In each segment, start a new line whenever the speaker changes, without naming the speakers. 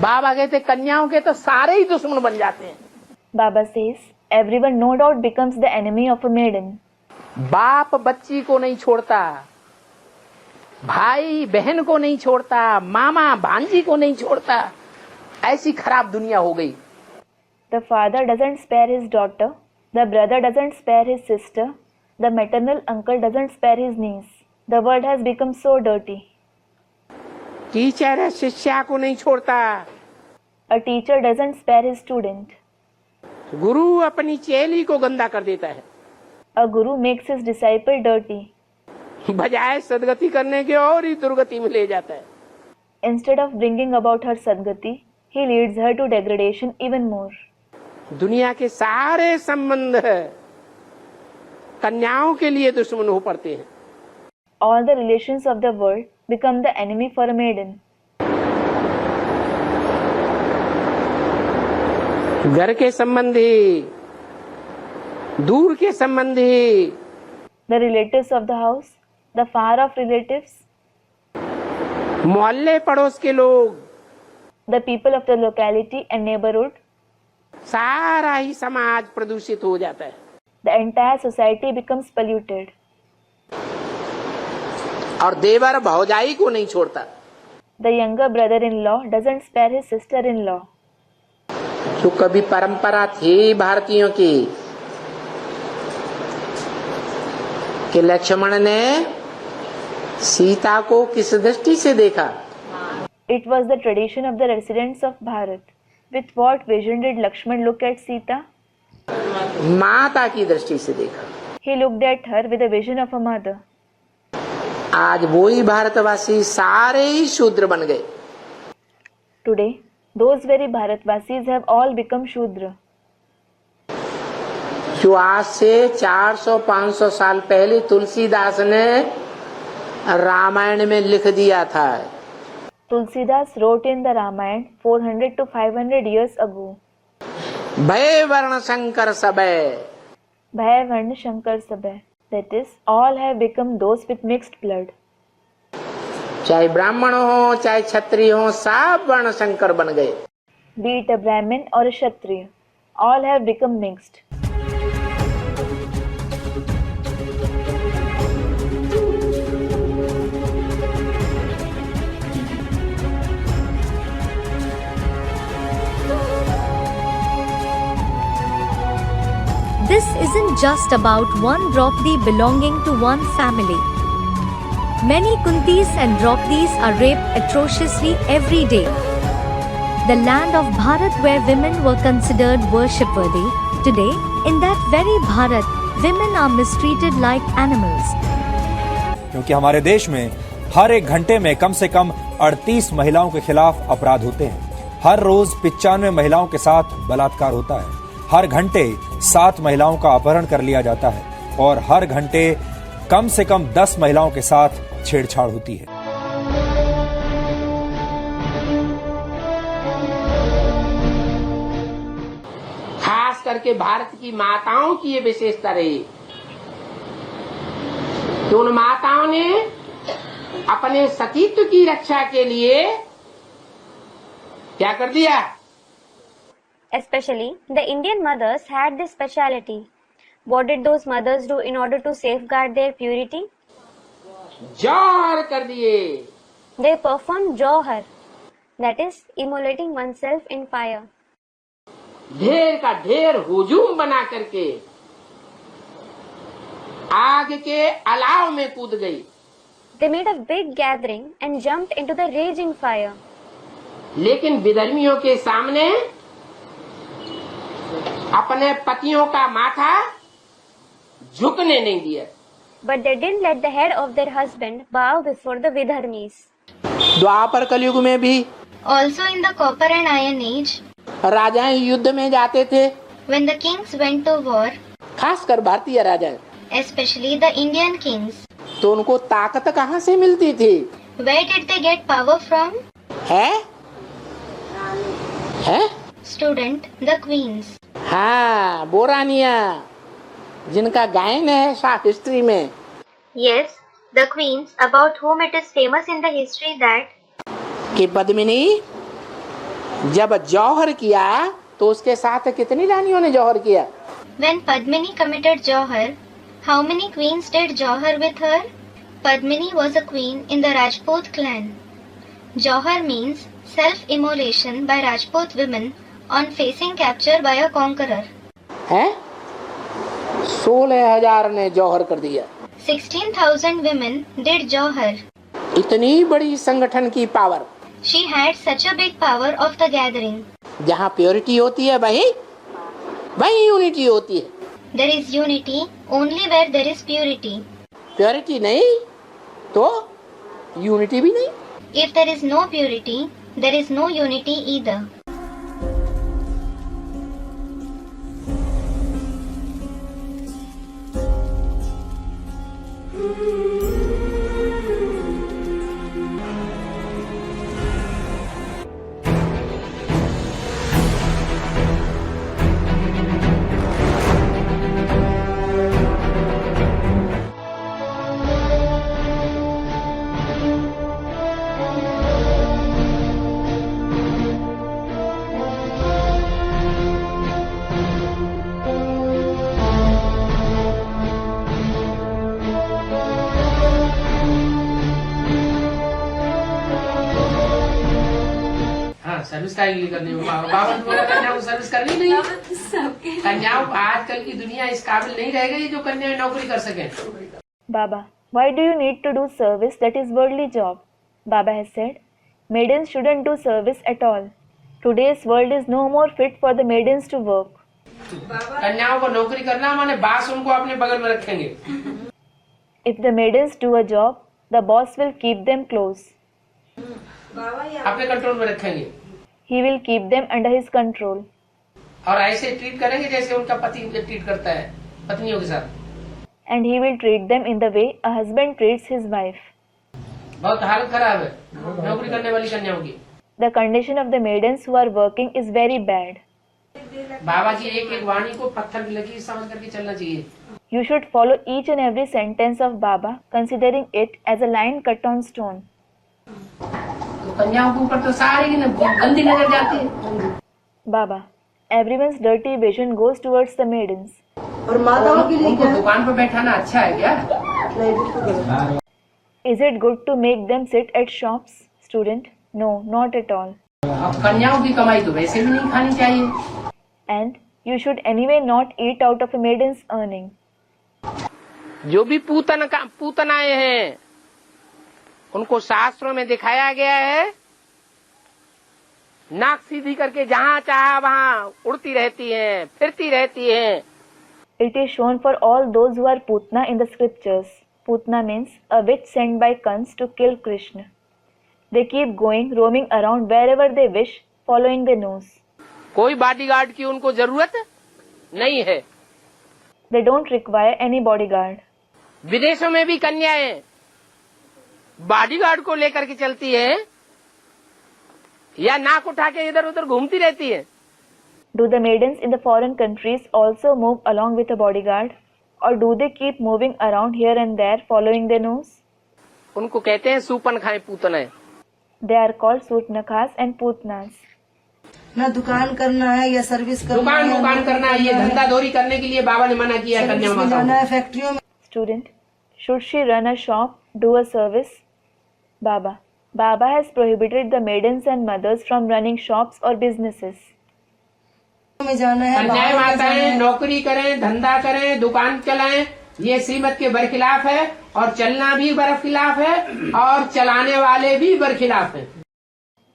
बाबा कहते कन्याओं के तो सारे ही दुश्मन बन जाते हैं।
Baba says, everyone no doubt becomes the enemy of a maiden.
बाप बच्ची को नहीं छोड़ता, भाई बहन को नहीं छोड़ता, मामा भांजी को नहीं छोड़ता, ऐसी खराब दुनिया हो गई।
The father doesn't spare his daughter, the brother doesn't spare his sister, the maternal uncle doesn't spare his niece. The world has become so dirty.
Teacher शिष्या को नहीं छोड़ता,
A teacher doesn't spare his student.
गुरु अपनी चेली को गंदा कर देता है,
A guru makes his disciple dirty.
बजाय सदगति करने के और ही दुर्गति में ले जाता है।
Instead of bringing about her sadgati, he leads her to degradation even more.
दुनिया के सारे संबंध कन्याओं के लिए दुश्मन हो पड़ते हैं।
All the relations of the world become the enemy for a maiden.
घर के संबंधी, दूर के संबंधी,
The relatives of the house, the far off relatives,
मोहल्ले पड़ोस के लोग,
the people of the locality and neighborhood,
सारा ही समाज प्रदूषित हो जाता है।
the entire society becomes polluted.
और देवर भौजाई को नहीं छोड़ता,
The younger brother-in-law doesn't spare his sister-in-law.
जो कभी परंपरा थी भारतीयों की कि लक्ष्मण ने सीता को किस दृष्टि से देखा।
It was the tradition of the residents of Bharat. With what vision did Lakshman look at Sita?
माता की दृष्टि से देखा।
He looked at her with the vision of a mother.
आज वही भारतवासी सारे ही शूद्र बन गए।
Today, those very Bharatvasis have all become Shudra.
जो आज से 400-500 साल पहले तुलसीदास ने रामायण में लिख दिया था।
Tulsidas wrote in the Ramayana 400 to 500 years ago.
भय वर्ण शंकर सबे,
Bhaya Varna Shankar Sabhay. That is, all have become those with mixed blood.
चाहे ब्राह्मण हो चाहे क्षत्रिय हो, सब वर्ण शंकर बन गए।
Be it a Brahmin or a Kshatriya, all have become mixed.
This isn't just about one Draupadi belonging to one family. Many Kuntis and Draupdis are raped atrociously every day. The land of Bharat where women were considered worship-worthy, today, in that very Bharat, women are mistreated like animals.
क्योंकि हमारे देश में हर एक घंटे में कम से कम 38 महिलाओं के खिलाफ अपराध होते हैं। हर रोज 95 महिलाओं के साथ बलात्कार होता है। हर घंटे 7 महिलाओं का अपहरण कर लिया जाता है और हर घंटे कम से कम 10 महिलाओं के साथ छेड़छाड़ होती है।
खास करके भारत की माताओं की ये विशेषता रही कि उन माताओं ने अपने सतीत्व की रक्षा के लिए क्या कर दिया।
Especially, the Indian mothers had this speciality. What did those mothers do in order to safeguard their purity?
जौहर कर दिए।
They performed jauhar, that is, immolating oneself in fire.
ढेर का ढेर हुजूम बना करके आग के अलाव में कूद गई।
They made a big gathering and jumped into the raging fire.
लेकिन विधर्मियों के सामने अपने पतियों का माथा झुकने नहीं दिया।
But they didn't let the head of their husband bow before the Vidharmis.
द्वापर कलयुग में भी
Also in the Copper and Iron Age,
राजाएं युद्ध में जाते थे,
when the kings went to war,
खासकर भारतीय राजाएं,
especially the Indian kings,
तो उनको ताकत कहाँ से मिलती थी?
where did they get power from?
है?
Student, the queens.
हाँ, वो रानियां जिनका गायन है हिस्ट्री में।
Yes, the queens about whom it is famous in the history that
कि पद्मिनी जब जौहर किया तो उसके साथ कितनी रानियों ने जौहर किया?
When Padmini committed Jauhar, how many queens did Jauhar with her? Padmini was a queen in the Rajput clan. Jauhar means self-immolation by Rajput women on facing capture by a conqueror.
है 16,000 ने जौहर कर दिया।
16,000 women did Jauhar.
इतनी बड़ी संगठन की power.
She had such a big power of the gathering.
जहाँ purity होती है वही यूनिटी होती है।
There is unity only where there is purity.
Purity नहीं तो यूनिटी भी नहीं।
If there is no purity, there is no unity either.
Service का लिए करनी होगा। बाबा तुम्हारा कन्याओं को सर्विस करनी नहीं। कन्याओं आजकल की दुनिया इस काबिल नहीं रह गई जो कन्याएं नौकरी कर सकें।
Baba, why do you need to do service that is worldly job? Baba has said, maidens shouldn't do service at all. Today's world is no more fit for the maidens to work.
कन्याओं को नौकरी करना माने बास उनको अपने बगल में रखेंगे।
If the maidens do a job, the boss will keep them close.
अपने कंट्रोल में रखेंगे
He will keep them under his control.
और ऐसे ट्रीट करेंगे जैसे उनका पति ट्रीट करता है पत्नियों के साथ।
And he will treat them in the way a husband treats his wife.
बहुत हालत खराब है नौकरी करने वाली कन्याओं की।
The condition of the maidens who are working is very bad.
बाबा की एक एक वाणी को पत्थर की लकीर समझ करके चलना चाहिए।
You should follow each and every sentence of Baba, considering it as a line cut on stone.
कन्याओं के ऊपर तो सारी की गंदी नजर जाती है।
Baba, everyone's dirty vision goes towards the maidens.
और माताओं के लिए
उनको दुकान पर बैठाना अच्छा है क्या?
Is it good to make them sit at shops? Student, no, not at all.
अब कन्याओं की कमाई तो वैसे भी नहीं खानी चाहिए।
And you should anyway not eat out of a maiden's earning.
जो भी पूतनाएं हैं उनको शास्त्रों में दिखाया गया है नाक सीधी करके जहाँ चाहा वहाँ उड़ती रहती हैं, फिरती रहती हैं।
It is shown for all those who are Putna in the scriptures. Putna means a witch sent by Kans to kill Krishna. They keep going, roaming around wherever they wish, following their nose.
कोई bodyguard की उनको जरूरत नहीं है।
They don't require any bodyguard.
विदेशों में भी कन्याएं बॉडीगार्ड को लेकर के चलती हैं या नाक उठा के इधर उधर घूमती रहती हैं।
Do the maidens in the foreign countries also move along with a bodyguard, or do they keep moving around here and there, following their nose?
उनको कहते हैं सूपन खाए पूतनाएं।
They are called Surnakhas and Putnas.
ना दुकान करना है या service करना है,
दुकान करना है, ये धंधा दौरी करने के लिए बाबा ने मना किया है कन्या
सर्विस में
माताओं
जाना
को।
है, फैक्ट्रियों में।
Student, should she run a shop, do a service? Baba has prohibited the maidens and mothers from running shops or businesses.
में जाना है,
कन्याएं
बाहर में जाना
माताएं
है।
नौकरी करें, धंधा करें, दुकान चलाएं, ये श्रीमत के बरखिलाफ है और चलना भी बरखिलाफ है और चलाने वाले भी बरखिलाफ हैं।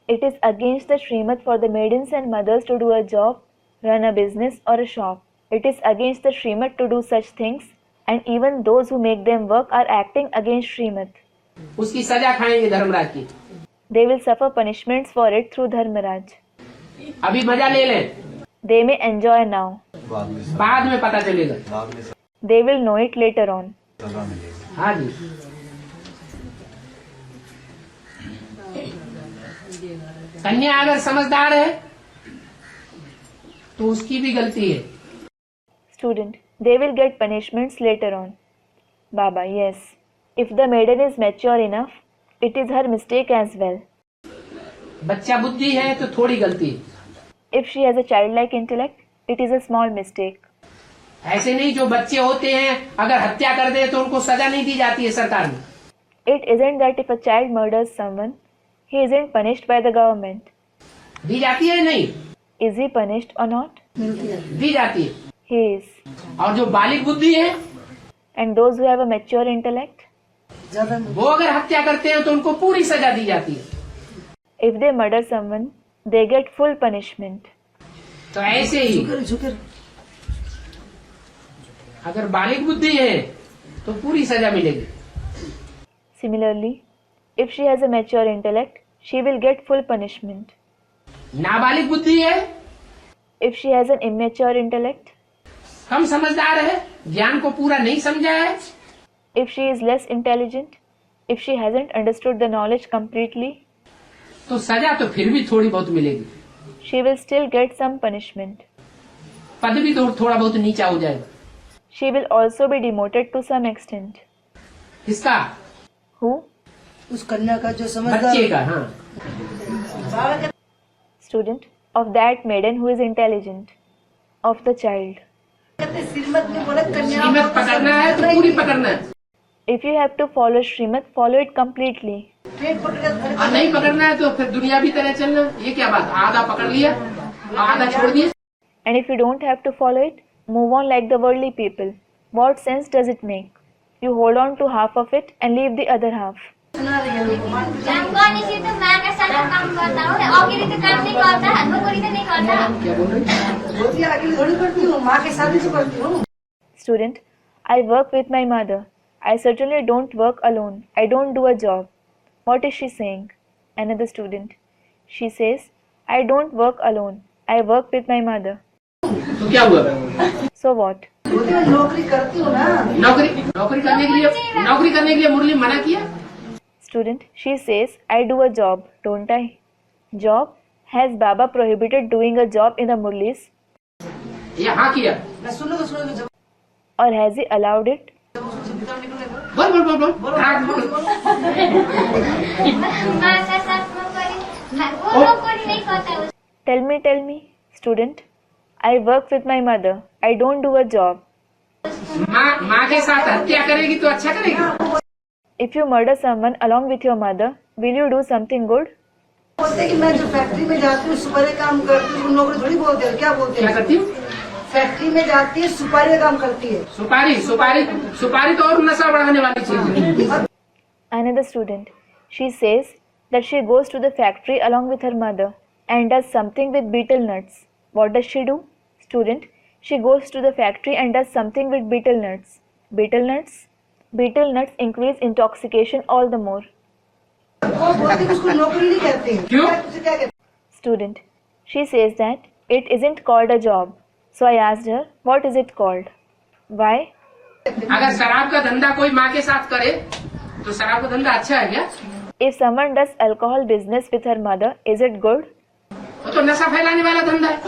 It is against the Srimad for the maidens and mothers to do a job, run a business or a shop. It is against the Srimad to do such things, and even those who make them work are acting against Srimad.
उसकी सजा खाएंगे धर्मराज की।
They will suffer punishments for it through Dharmaraj.
अभी मजा ले लें,
They may enjoy now.
बाद में पता चलेगा।
They will know it later on.
हाँ जी। कन्या अगर समझदार है तो उसकी भी गलती है।
Student, they will get punishments later on. Baba, yes. If the maiden is mature enough, it is her mistake as well.
बच्चा बुद्धि है तो थोड़ी गलती।
If she has a childlike intellect, it is a small mistake.
ऐसे नहीं, जो बच्चे होते हैं अगर हत्या कर दे तो उनको सजा नहीं दी जाती है सरकार में।
It isn't that if a child murders someone, he isn't punished by the government.
दी जाती है नहीं?
Is he punished or not?
दी जाती है।
He is.
और जो बालिग बुद्धि है
And those who have a mature intellect,
वो अगर हत्या करते हैं तो उनको पूरी सजा दी जाती है।
if they murder someone, they get full punishment.
तो ऐसे ही अगर बालिग बुद्धि है तो पूरी सजा मिलेगी।
Similarly, if she has a mature intellect, she will get full punishment.
नाबालिग बुद्धि है,
If she has an immature intellect,
कम समझदार है, ज्ञान को पूरा नहीं समझा है,
if she is less intelligent, if she hasn't understood the knowledge completely,
तो सजा तो फिर भी थोड़ी बहुत मिलेगी।
she will still get some punishment.
पद भी तो थोड़ा बहुत नीचा हो जाएगा।
She will also be demoted to some extent.
किसका?
Who?
उस कन्या का जो
बच्चे
समझदार
का। हाँ,
Student of that maiden who is intelligent, of the child.
श्रीमत ने बोला कन्या
कीमत पकड़ना है तो पूरी पकड़ना है,
If you have to follow Srimad, follow it completely.
पेट पकड़ के
और नहीं पकड़ना है तो फिर दुनिया भी तरह चलना। ये क्या बात, आधा पकड़ लिया आधा छोड़ दिया।
And if you don't have to follow it, move on like the worldly people. What sense does it make? You hold on to half of it and leave the other half.
सुना रही है लोग मान के
काम गर्ने चाहिँ त माका सारा काम गर्दा हो अघि त काम नहीं गर्दा हाम्रो कोही त नहीं गर्दा
क्या बोल रही?
होती है अकेली थोड़ी करती हूँ माँ के साथ ही तो करती हूँ।
Student, I work with my mother. I certainly don't work alone. I don't do a job. What is she saying? Another student. She says, I don't work alone. I work with my mother.
तो क्या हुआ?
So what?
होती है नौकरी करती हूँ ना।
नौकरी करने के लिए मुरली मना किया।
Student, she says, I do a job, don't I? Job? Has Baba prohibited doing a job in the Murlis?
ये हाँ किया।
मैं सुनो तो सुनो तो
Or has he allowed it?
बोल हाँ बोल।
माका साथ नौकरी वो नौकरी नहीं करता है।
Tell me. Student, I work with my mother. I don't do a job.
माँ के साथ हत्या करेगी तो अच्छा करेगी।
If you murder someone along with your mother, will you do something good?
बोलते कि मैं जो फैक्ट्री में जाती हूँ सुपारी काम करती हूँ नौकरी थोड़ी बोलते हैं क्या बोलते
क्या
हैं
करती हूँ?
फैक्ट्री में जाती है सुपारी का काम करती है।
सुपारी तो और नशा बढ़ाने वाली चीज है।
Another student. She says that she goes to the factory along with her mother and does something with betel nuts. What does she do? Student. She goes to the factory and does something with betel nuts. Betel nuts? Betel nuts increase intoxication all the more.
वो बोलती है उसको नौकरी नहीं कहते हैं।
क्यों?
क्या कहते हैं?
Student. She says that it isn't called a job. So I asked her, what is it called? Why?
अगर शराब का धंधा कोई माँ के साथ करे तो शराब का धंधा अच्छा है क्या?
If someone does alcohol business with her mother, is it good?
वो तो नशा फैलाने वाला धंधा है।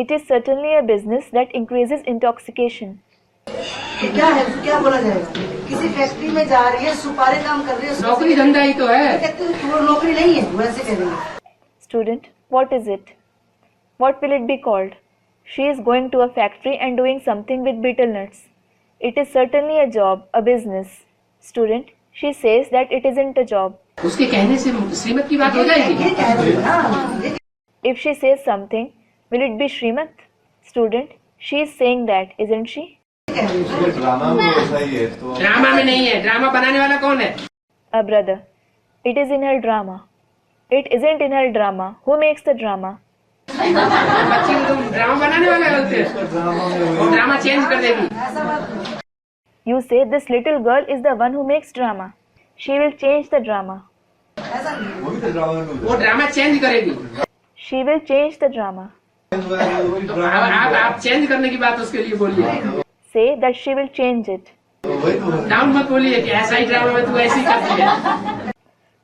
It is certainly a business that increases intoxication.
क्या है क्या बोला जाएगा किसी फैक्ट्री में जा रही है सुपारी काम कर रही है
नौकरी धंधा ही तो है।
कहते हैं वो नौकरी नहीं है वैसे कह रही है।
Student, what is it? What will it be called? She is going to a factory and doing something with betel nuts. It is certainly a job, a business. Student, she says that it isn't a job.
उसके कहने से श्रीमत की बात हो जाएगी।
ये कह रही है हाँ
If she says something, will it be Srimad? Student, she is saying that, isn't she?
Drama में वैसा ही है तो
ड्रामा में नहीं है। ड्रामा बनाने वाला कौन है?
A brother. It is in her drama. It isn't in her drama. Who makes the drama?
बच्ची को तुम ड्रामा बनाने वाला बोलते हो। ड्रामा चेंज कर देगी।
You say this little girl is the one who makes drama. She will change the drama.
वही तो ड्रामा में
वो ड्रामा चेंज करेगी।
She will change the drama.
तो आप चेंज करने की बात उसके लिए बोलिए।
Say that she will change it.
वही तो
डाउन मत बोलिए कि ऐसा ही ड्रामा में तू ऐसी करती है।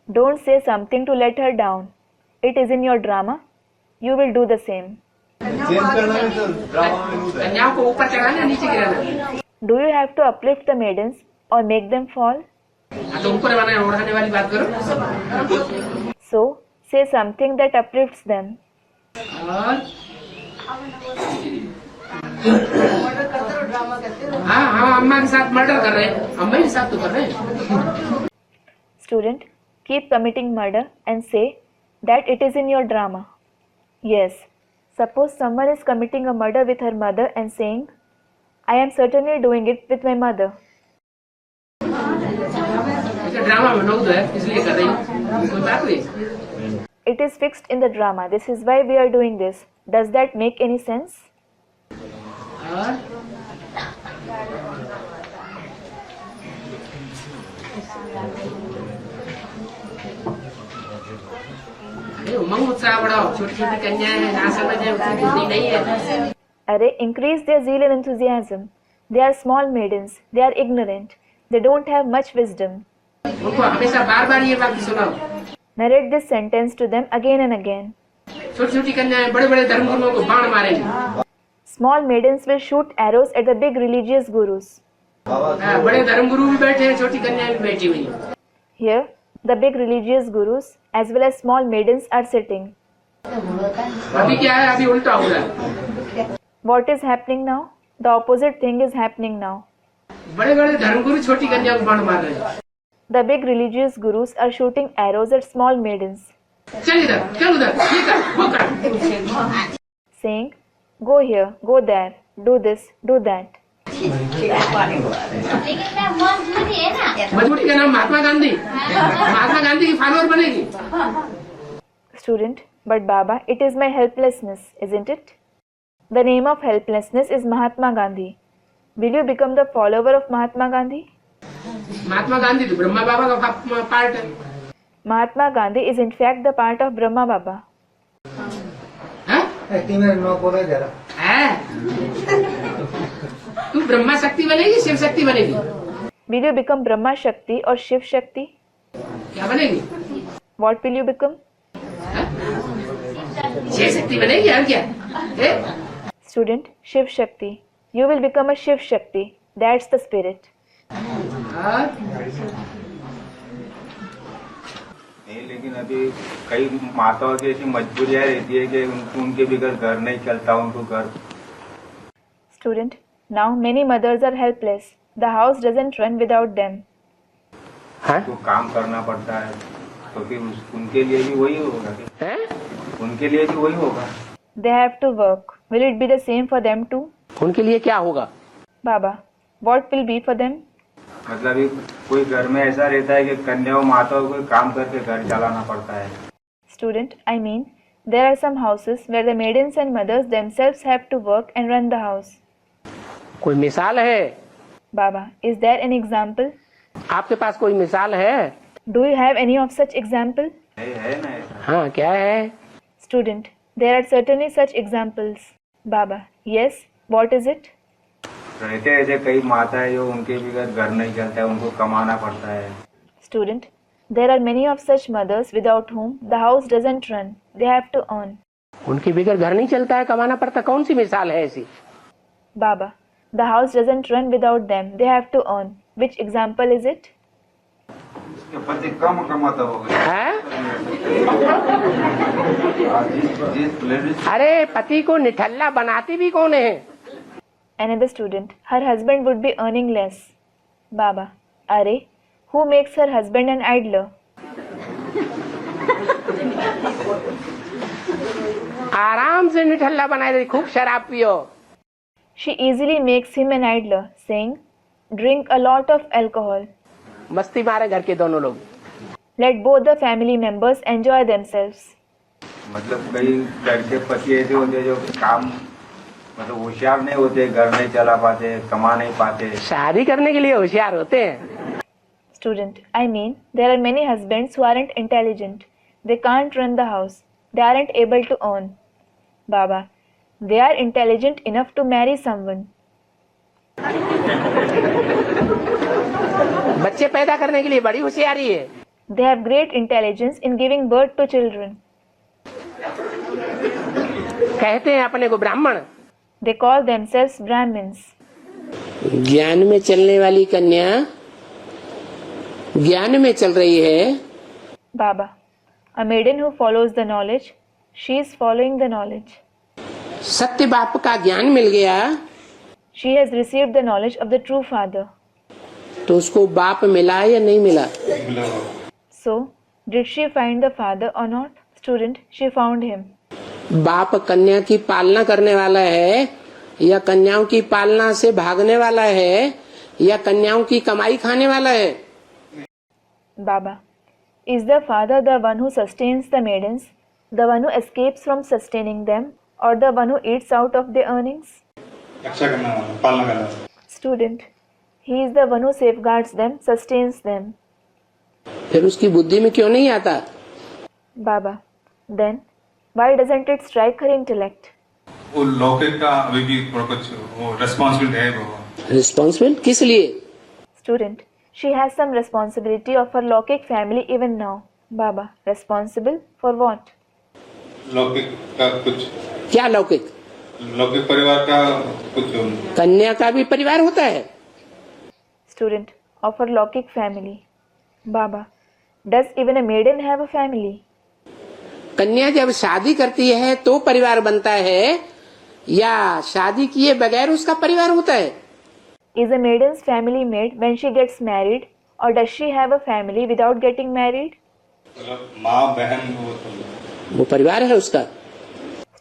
Don't say something to let her down. It is in your drama. You will do the same.
Change करना है तो ड्रामा में होता है।
कन्याओं को ऊपर चढ़ाना नीचे गिराना।
Do you have to uplift the maidens or make them fall?
तो ऊपर बढ़ाने वाली बात करो।
So, Say something that uplifts them.
और
मर्डर करते रहो, ड्रामा करते रहो।
हाँ हाँ, अम्मा के साथ मर्डर कर रहे हैं, अम्मा के साथ तो कर रहे हैं।
Student, keep committing murder and say that it is in your drama. Yes. Suppose someone is committing a murder with her mother and saying, I am certainly doing it with my mother.
Drama में लोग तो है, इसलिए कर रही हूँ, कोई बात नहीं।
It is fixed in the drama. This is why we are doing this. Does that make any sense?
और अरे उमंग उत्साह बढ़ाओ, छोटी छोटी कन्याएं हैं, ना समझे, उतनी बुद्धि नहीं है।
Array, increase their zeal and enthusiasm. They are small maidens. They are ignorant. They don't have much wisdom.
उनको हमेशा बार बार ये वाक्य सुनाओ।
Narrate this sentence to them again and again.
छोटी छोटी कन्याएं बड़े बड़े धर्मगुरुओं को बाण मारेंगी।
Small maidens will shoot arrows at the big religious gurus.
हाँ, बड़े धर्मगुरु भी बैठे हैं, छोटी कन्याएं भी बैठी हुई हैं।
Here, the big religious gurus as well as small maidens are sitting.
अभी क्या है, अभी उल्टा हो रहा है।
What is happening now? The opposite thing is happening now.
बड़े बड़े धर्मगुरु छोटी कन्याओं को बाण मार रहे हैं।
The big religious gurus are shooting arrows at small maidens,
चल इधर, चल उधर, ये कर, वो कर।
saying, Go here, go there, do this, do that.
मजबूरी का नाम महात्मा गांधी, महात्मा गांधी की फॉलोअर बनेगी।
Student, but Baba, it is my helplessness, isn't it? The name of helplessness is Mahatma Gandhi. Will you become the follower of Mahatma Gandhi?
Mahatma Gandhi तो ब्रह्मा बाबा का part है।
Mahatma Gandhi is in fact the part of Brahma Baba.
तू ब्रह्मा शक्ति बनेगी, शिव शक्ति बनेगी?
Will you become Brahma Shakti or Shiv Shakti?
क्या बनेगी?
What will you become?
Shiv Shakti बनेगी और क्या?
Student, Shiv Shakti. You will become a Shiv Shakti. That's the spirit.
नहीं, लेकिन अभी कई माताओं की ऐसी मजबूरियां रहती है कि उनके बगैर घर नहीं चलता, उनको घर।
Student, now many mothers are helpless. The house doesn't run without them.
तो काम करना पड़ता है, तो फिर उनके लिए भी वही होगा क्या? उनके लिए भी वही होगा।
They have to work. Will it be the same for them too?
उनके लिए क्या होगा?
Baba, what will be for them?
मतलब कोई घर में ऐसा रहता है कि कन्याओं माताओं को काम करके घर चलाना पड़ता है।
Student, I mean, there are some houses where the maidens and mothers themselves have to work and run the house.
कोई मिसाल है?
Baba, is there an example?
आपके पास कोई मिसाल है?
Do you have any of such example?
है ना ऐसा?
हाँ, क्या है?
Student, there are certainly such examples. Baba, yes, what is it?
रहते ऐसे कई माताएं जो उनके बगैर घर नहीं चलता है, उनको कमाना पड़ता है।
Student, there are many of such mothers without whom the house doesn't run. They have to earn.
उनके बगैर घर नहीं चलता है, कमाना पड़ता। कौन सी मिसाल है ऐसी?
Baba, the house doesn't run without them. They have to earn. Which example is it?
पति कम कमाता होगा।
है?
जिस लेडीज
अरे पति को निठल्ला बनाती भी कौन है?
Another student, her husband would be earning less. Baba, Are, who makes her husband an idler?
आराम से निठल्ला बनाए रही, खूब शराब पियो।
She easily makes him an idler, saying, drink a lot of alcohol.
मस्ती मारे घर के दोनों लोग।
Let both the family members enjoy themselves.
मतलब कई घर के पति ऐसे होते हैं जो काम मतलब होशियार नहीं होते, घर नहीं चला पाते, कमा नहीं पाते।
शादी करने के लिए होशियार होते हैं।
Student, I mean, there are many husbands who aren't intelligent. They can't run the house. They aren't able to earn. Baba, they are intelligent enough to marry someone.
बच्चे पैदा करने के लिए बड़ी होशियारी है।
They have great intelligence in giving birth to children.
कहते हैं अपने को ब्राह्मण।
They call themselves Brahmins.
ज्ञान में चलने वाली कन्या ज्ञान में चल रही है।
Baba, A maiden who follows the knowledge, she is following the knowledge.
सत्य बाप का ज्ञान मिल गया
She has received the knowledge of the true father.
तो उसको बाप मिला या नहीं मिला?
So, did she find the father or not? Student, she found him.
बाप कन्या की पालना करने वाला है या कन्याओं की पालना से भागने वाला है या कन्याओं की कमाई खाने वाला है?
Baba, is the father the one who sustains the maidens, the one who escapes from sustaining them, or the one who eats out of their earnings?
रक्षा करना, पालना करना.
Student, he is the one who safeguards them, sustains them.
फिर उसकी बुद्धि में क्यों नहीं आता?
Baba, then why doesn't it strike her intellect?
वो लौकिक का अभी भी कुछ वो रिस्पॉन्सिबिलिटी है बाबा.
रिस्पॉन्सिबल किस लिए?
Student, she has some responsibility of her Lokik family even now. Baba, responsible for what?
लौकिक का कुछ.
क्या लौकिक?
लौकिक परिवार का कुछ.
कन्या का भी परिवार होता है.
Student, of her Lokik family. Baba, does even a maiden have a family?
कन्या जब शादी करती है तो परिवार बनता है या शादी किए बगैर उसका परिवार होता है?
Is a maiden's family made when she gets married, or does she have a family without getting married?
माँ बहन
वो परिवार है उसका.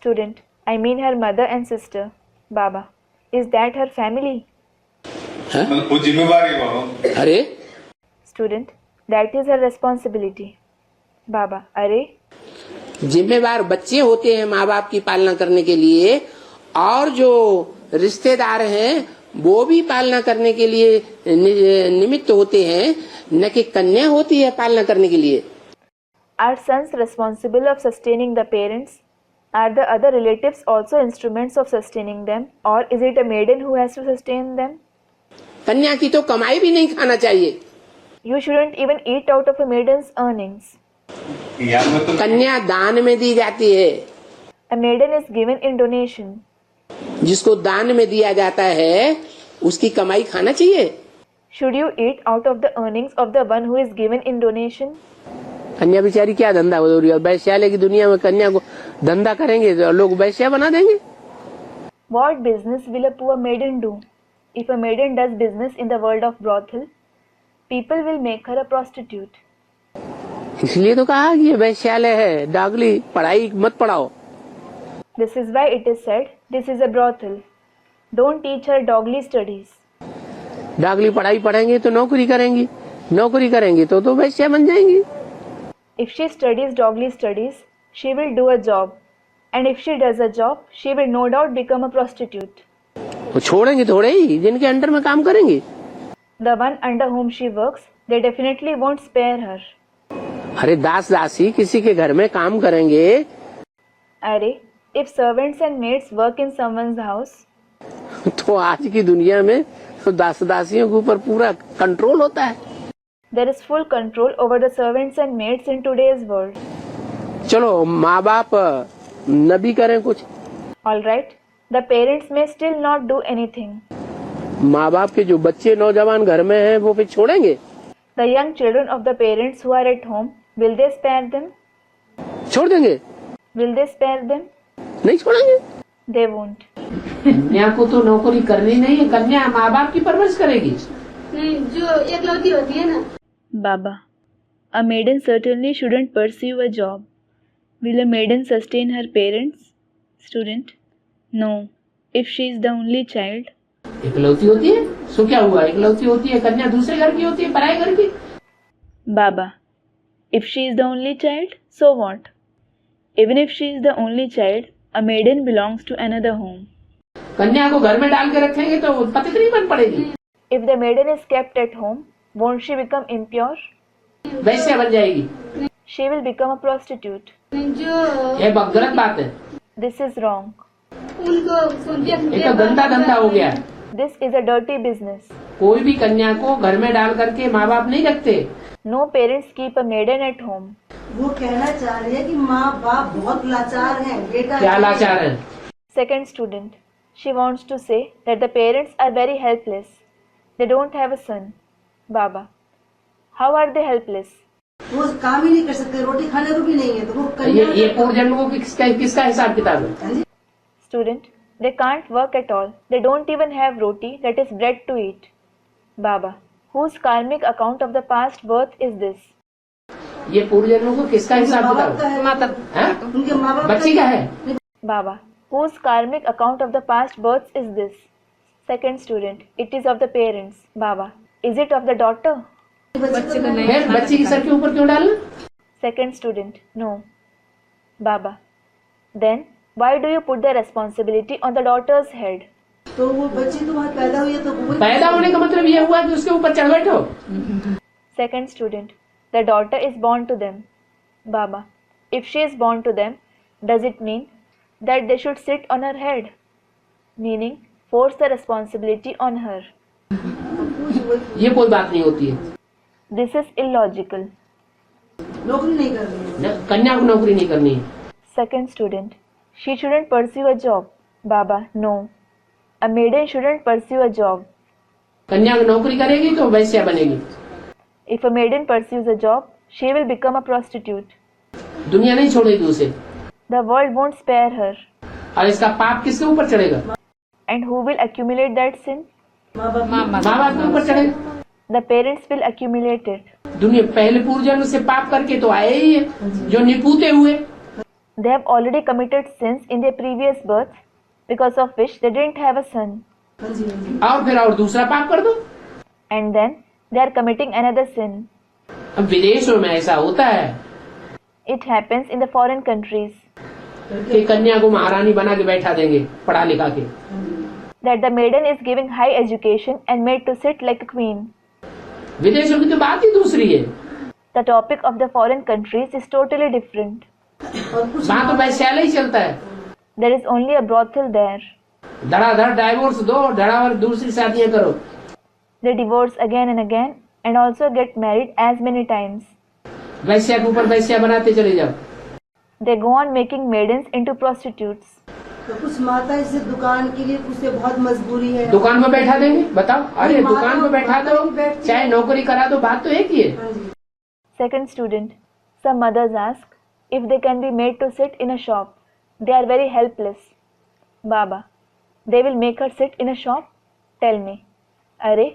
Student, I mean her mother and sister. Baba, is that her family?
हाँ?
वो जिम्मेवारी बाबा.
अरे
Student, that is her responsibility. Baba, अरे
जिम्मेवार बच्चे होते हैं माँ बाप की पालना करने के लिए और जो रिश्तेदार हैं वो भी पालना करने के लिए निमित्त होते हैं, न कि कन्या होती है पालना करने के लिए.
Are sons responsible of sustaining the parents? Are the other relatives also instruments of sustaining them, or is it a maiden who has to sustain them?
कन्या की तो कमाई भी नहीं खाना चाहिए.
You shouldn't even eat out of a maiden's earnings.
कन्या दान में दी जाती है.
A maiden is given in donation.
जिसको दान में दिया जाता है उसकी कमाई खाना चाहिए.
Should you eat out of the earnings of the one who is given in donation?
कन्या बेचारी क्या धंधा हो रही है? वैश्यालय की दुनिया में कन्या को धंधा करेंगे तो लोग वैश्या बना देंगे.
What business will a poor maiden do? If a maiden does business in the world of brothel, people will make her a prostitute.
इसलिए तो कहा कि ये वैश्यालय है, डागली पढ़ाई मत पढ़ाओ.
This is why it is said, this is a brothel. Don't teach her dogly studies.
डागली पढ़ाई पढ़ेंगे तो नौकरी करेंगी, नौकरी करेंगी तो वैश्या बन जाएंगी.
If she studies dogly studies, she will do a job. And if she does a job, she will no doubt become a prostitute.
वो छोड़ेंगे थोड़े ही जिनके अंडर में काम करेंगे.
The one under whom she works, they definitely won't spare her.
अरे दास दासी किसी के घर में काम करेंगे.
अरे, if servants and maids work in someone's house,
तो आज की दुनिया में तो दास दासियों के ऊपर पूरा कंट्रोल होता है.
there is full control over the servants and maids in today's world.
चलो माँ बाप न भी करें कुछ.
All right, the parents may still not do anything.
माँ बाप के जो बच्चे नौजवान घर में हैं वो फिर छोड़ेंगे.
The young children of the parents who are at home, will they spare them?
छोड़ देंगे.
Will they spare them?
नहीं छोड़ेंगे.
They won't.
कन्या को तो नौकरी करनी नहीं है, कन्या माँ बाप की परवरिश करेगी.
नहीं, जो एकलौती होती है ना.
Baba, a maiden certainly shouldn't pursue a job. Will a maiden sustain her parents? Student, no. If she is the only child.
इकलौती होती है, सो क्या हुआ? इकलौती होती है, कन्या दूसरे घर की होती है, पराये घर की.
Baba, if she is the only child, so what? Even if she is the only child, a maiden belongs to another home.
कन्या को घर में डाल के रखेंगे तो पतित नहीं बन पड़ेगी.
If the maiden is kept at home, won't she become impure?
वैसे बन जाएगी.
She will become a prostitute.
जो
ये गलत बात है.
This is wrong.
उनको
ये तो गंदा धंधा हो गया.
This is a dirty business.
कोई भी कन्या को घर में डाल करके माँ बाप नहीं रखते.
No parents keep a maiden at home.
वो कहना चाह रही है कि माँ बाप बहुत लाचार हैं. बेटा
क्या लाचार है?
Second student, she wants to say that the parents are very helpless. They don't have a son. Baba, how are they helpless?
वो काम ही नहीं कर सकते, रोटी खाने को भी नहीं है, तो वो
ये पूर्व जन्म को किसका हिसाब किताब है?
Student, they can't work at all. They don't even have roti, that is bread to eat. Baba, whose karmic account of the past birth is this?
ये पूर्व जन्म को किसका हिसाब किताब है?
उनके माँ बाप
बच्ची का है।
Baba, whose karmic account of the past births is this? Second student, it is of the parents. Baba, is it of the daughter?
फिर बच्ची की सर के ऊपर क्यों डालना?
Second student, no. Baba, then why do you put the responsibility on the daughter's head?
तो वो बच्ची तो वहाँ पैदा हुई है, तो वो
पैदा होने का मतलब ये हुआ कि उसके ऊपर चढ़ बैठो।
Second student, the daughter is born to them. Baba, if she is born to them, does it mean that they should sit on her head? Meaning, force the responsibility on her.
ये कोई बात नहीं होती है।
This is illogical.
नौकरी नहीं कर रही है।
कन्या को नौकरी नहीं करनी है।
Second student, she shouldn't pursue a job. Baba, no. A maiden shouldn't pursue a job.
कन्या को नौकरी करेगी तो वैश्या बनेगी।
If a maiden pursues a job, she will become a prostitute.
दुनिया नहीं छोड़ेगी उसे।
The world won't spare her.
और इसका पाप किसके ऊपर चढ़ेगा?
And who will accumulate that sin?
माँ बाप के ऊपर चढ़ेगा।
The parents will accumulate it.
दुनिया पहले पूर्व जन्म से पाप करके तो आए ही है, जो निपुते हुए।
They have already committed sins in their previous birth, because of which they didn't have a son.
और फिर और दूसरा पाप कर दो।
And then they are committing another sin.
अब विदेशों में ऐसा होता है।
It happens in the foreign countries.
कि कन्या को महारानी बना के बैठा देंगे पढ़ा लिखा के।
That the maiden is giving high education and made to sit like a queen.
विदेशों की तो बात ही दूसरी है।
The topic of the foreign countries is totally different.
वहाँ तो वैश्यालय ही चलता है।
There is only a brothel there.
धड़ाधड़ डाइवोर्स दो, धड़ाधड़ दूसरी शादियाँ करो।
They divorce again and again and also get married as many times.
वैश्या के ऊपर वैश्या बनाते चले जाओ।
They go on making maidens into prostitutes.
तो कुछ माता इसे दुकान के लिए उसे बहुत मजबूरी है।
दुकान में बैठा देंगे, बताओ। अरे दुकान में बैठा दो, चाहे नौकरी करा दो, बात तो एक ही है।
Second student, some mothers ask if they can be made to sit in a shop. They are very helpless. Baba, they will make her sit in a shop? Tell me. Arey,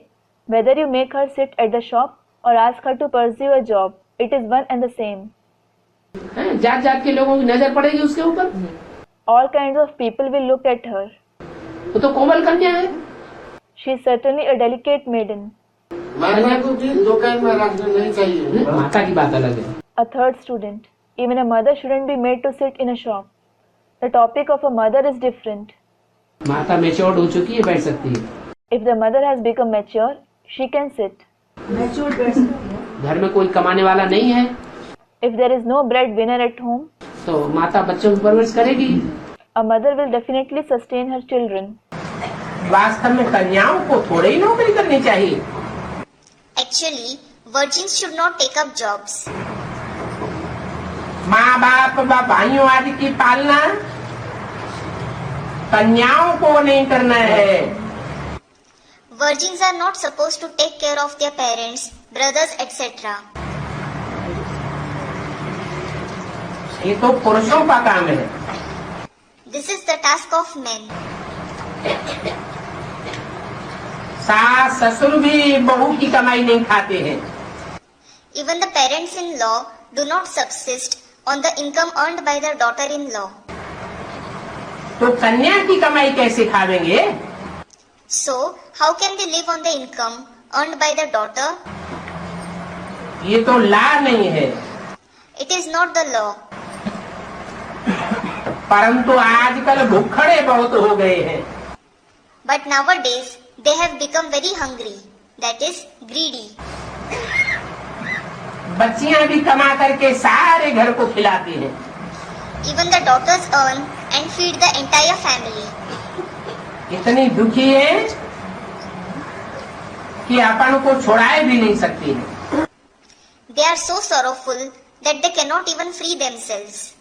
whether you make her sit at the shop or ask her to pursue a job, it is one and the same.
जात जात के लोगों की नजर पड़ेगी उसके ऊपर।
All kinds of people will look at her.
वो तो कोमल कन्या है।
She is certainly a delicate maiden.
कन्या को दुकान में रखना नहीं चाहिए। माता की बात अलग है।
A third student, even a mother shouldn't be made to sit in a shop. The topic of a mother is different.
माता मैच्योर्ड हो चुकी है, बैठ सकती है।
If the mother has become mature, she can sit.
Mature बैठ सकती है।
घर में कोई कमाने वाला नहीं है।
If there is no breadwinner at home,
तो माता बच्चों की परवरिश करेगी।
a mother will definitely sustain her children.
वास्तव में कन्याओं को थोड़ी ही नौकरी करनी चाहिए।
Actually, virgins should not take up jobs.
माँ बाप व भाइयों आदि की पालना कन्याओं को नहीं करना है।
Virgins are not supposed to take care of their parents, brothers, etc.
ये तो पुरुषों का काम है।
This is the task of men.
सास ससुर भी बहू की कमाई नहीं खाते हैं।
Even the parents-in-law do not subsist on the income earned by their daughter-in-law.
तो कन्या की कमाई कैसे खावेंगे?
So, how can they live on the income earned by their daughter?
ये तो ला नहीं है।
It is not the law.
परंतु आजकल भूखड़े बहुत हो गए हैं।
But nowadays, they have become very hungry. That is, greedy.
बच्चियां भी कमा करके सारे घर को खिलाती हैं।
Even the daughters earn and feed the entire family.
इतनी दुखी है कि अपन को छुड़ाए भी नहीं सकती है।
They are so sorrowful that they cannot even free themselves.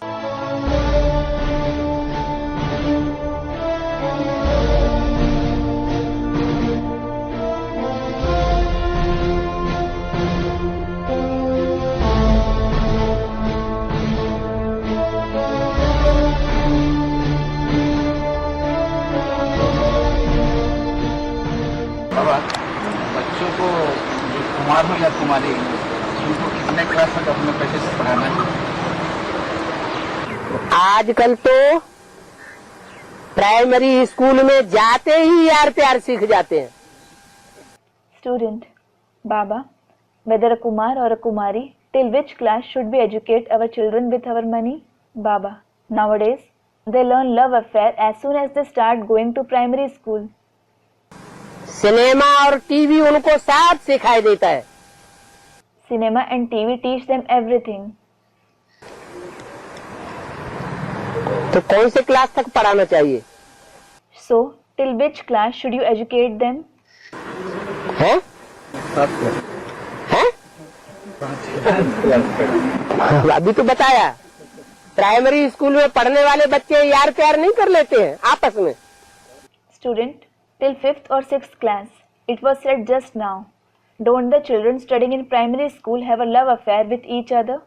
Kumar हो या कुमारी, उनको कितने क्लास तक अपने पैसे से पढ़ाना चाहिए?
आजकल तो प्राइमरी स्कूल में जाते ही यार प्यार सीख जाते हैं।
Student, Baba, whether a Kumar or a Kumari, till which class should we educate our children with our money? Baba, nowadays, they learn love affair as soon as they start going to primary school.
Cinema और TV उनको सब सिखाई देता है।
Cinema and TV teach them everything.
तो कौन से class तक पढ़ाना चाहिए?
So, till which class should you educate them?
हैं? हैं? अभी तो बताया, प्राइमरी स्कूल में पढ़ने वाले बच्चे यार प्यार नहीं कर लेते हैं आपस में।
Student, till 5th or 6th class, it was said just now. Don't the children studying in primary school have a love affair with each other?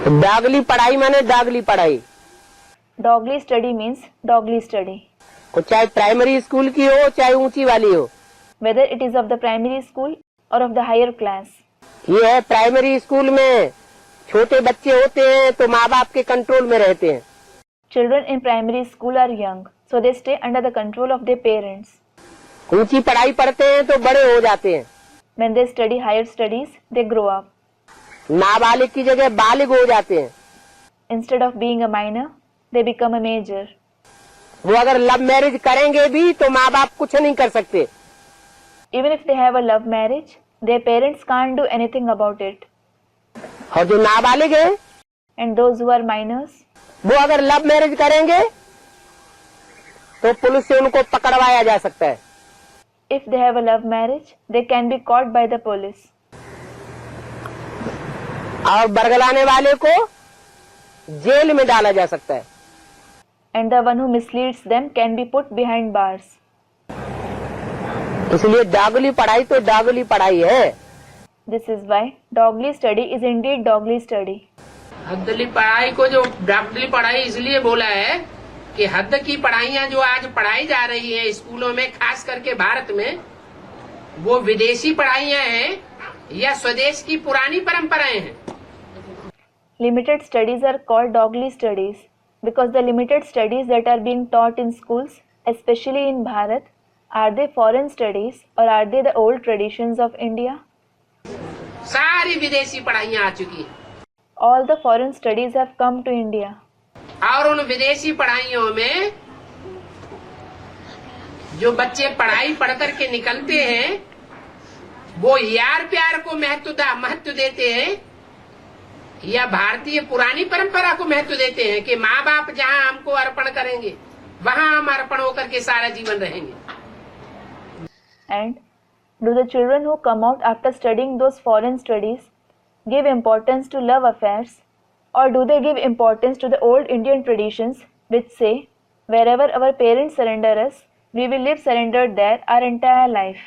दागली पढ़ाई माने दागली पढ़ाई।
Dogly study means dogly study.
वो चाहे प्राइमरी स्कूल की हो चाहे ऊंची वाली हो।
Whether it is of the primary school or of the higher class.
ये है प्राइमरी स्कूल में छोटे बच्चे होते हैं तो माँ बाप के कंट्रोल में रहते हैं।
Children in primary school are young, so they stay under the control of their parents.
ऊंची पढ़ाई पढ़ते हैं तो बड़े हो जाते हैं।
When they study higher studies, they grow up.
नाबालिग की जगह बालिग हो जाते हैं।
Instead of being a minor, they become a major.
वो अगर लव मैरिज करेंगे भी तो माँ बाप कुछ नहीं कर सकते।
Even if they have a love marriage, their parents can't do anything about it.
और जो नाबालिग है,
And those who are minors,
वो अगर लव मैरिज करेंगे तो पुलिस से उनको पकड़वाया जा सकता है।
if they have a love marriage, they can be caught by the police.
और बरगलाने वाले को जेल में डाला जा सकता है।
And the one who misleads them can be put behind bars.
इसलिए दागली पढ़ाई तो दागली पढ़ाई है।
This is why dogly study is indeed dogly study.
हद्दली पढ़ाई को जो दागली पढ़ाई इसलिए बोला है कि हद की पढ़ाइयाँ जो आज पढ़ाई जा रही है स्कूलों में, खास करके भारत में, वो विदेशी पढ़ाइयाँ हैं या स्वदेश की पुरानी परंपराएं हैं।
Limited studies are called dogly studies because the limited studies that are being taught in schools, especially in Bharat, are they foreign studies or are they the old traditions of India?
सारी विदेशी पढ़ाइयाँ आ चुकी हैं।
All the foreign studies have come to India.
और उन विदेशी पढ़ाइयों में जो बच्चे पढ़ाई पढ़ करके निकलते हैं वो यार प्यार को महत्व देते हैं या भारतीय पुरानी परंपरा को महत्व देते हैं कि माँ बाप जहाँ हमको अर्पण करेंगे वहाँ हम अर्पण होकर के सारा जीवन रहेंगे।
And do the children who come out after studying those foreign studies give importance to love affairs, or do they give importance to the old Indian traditions which say, wherever our parents surrender us, we will live surrendered there our entire life?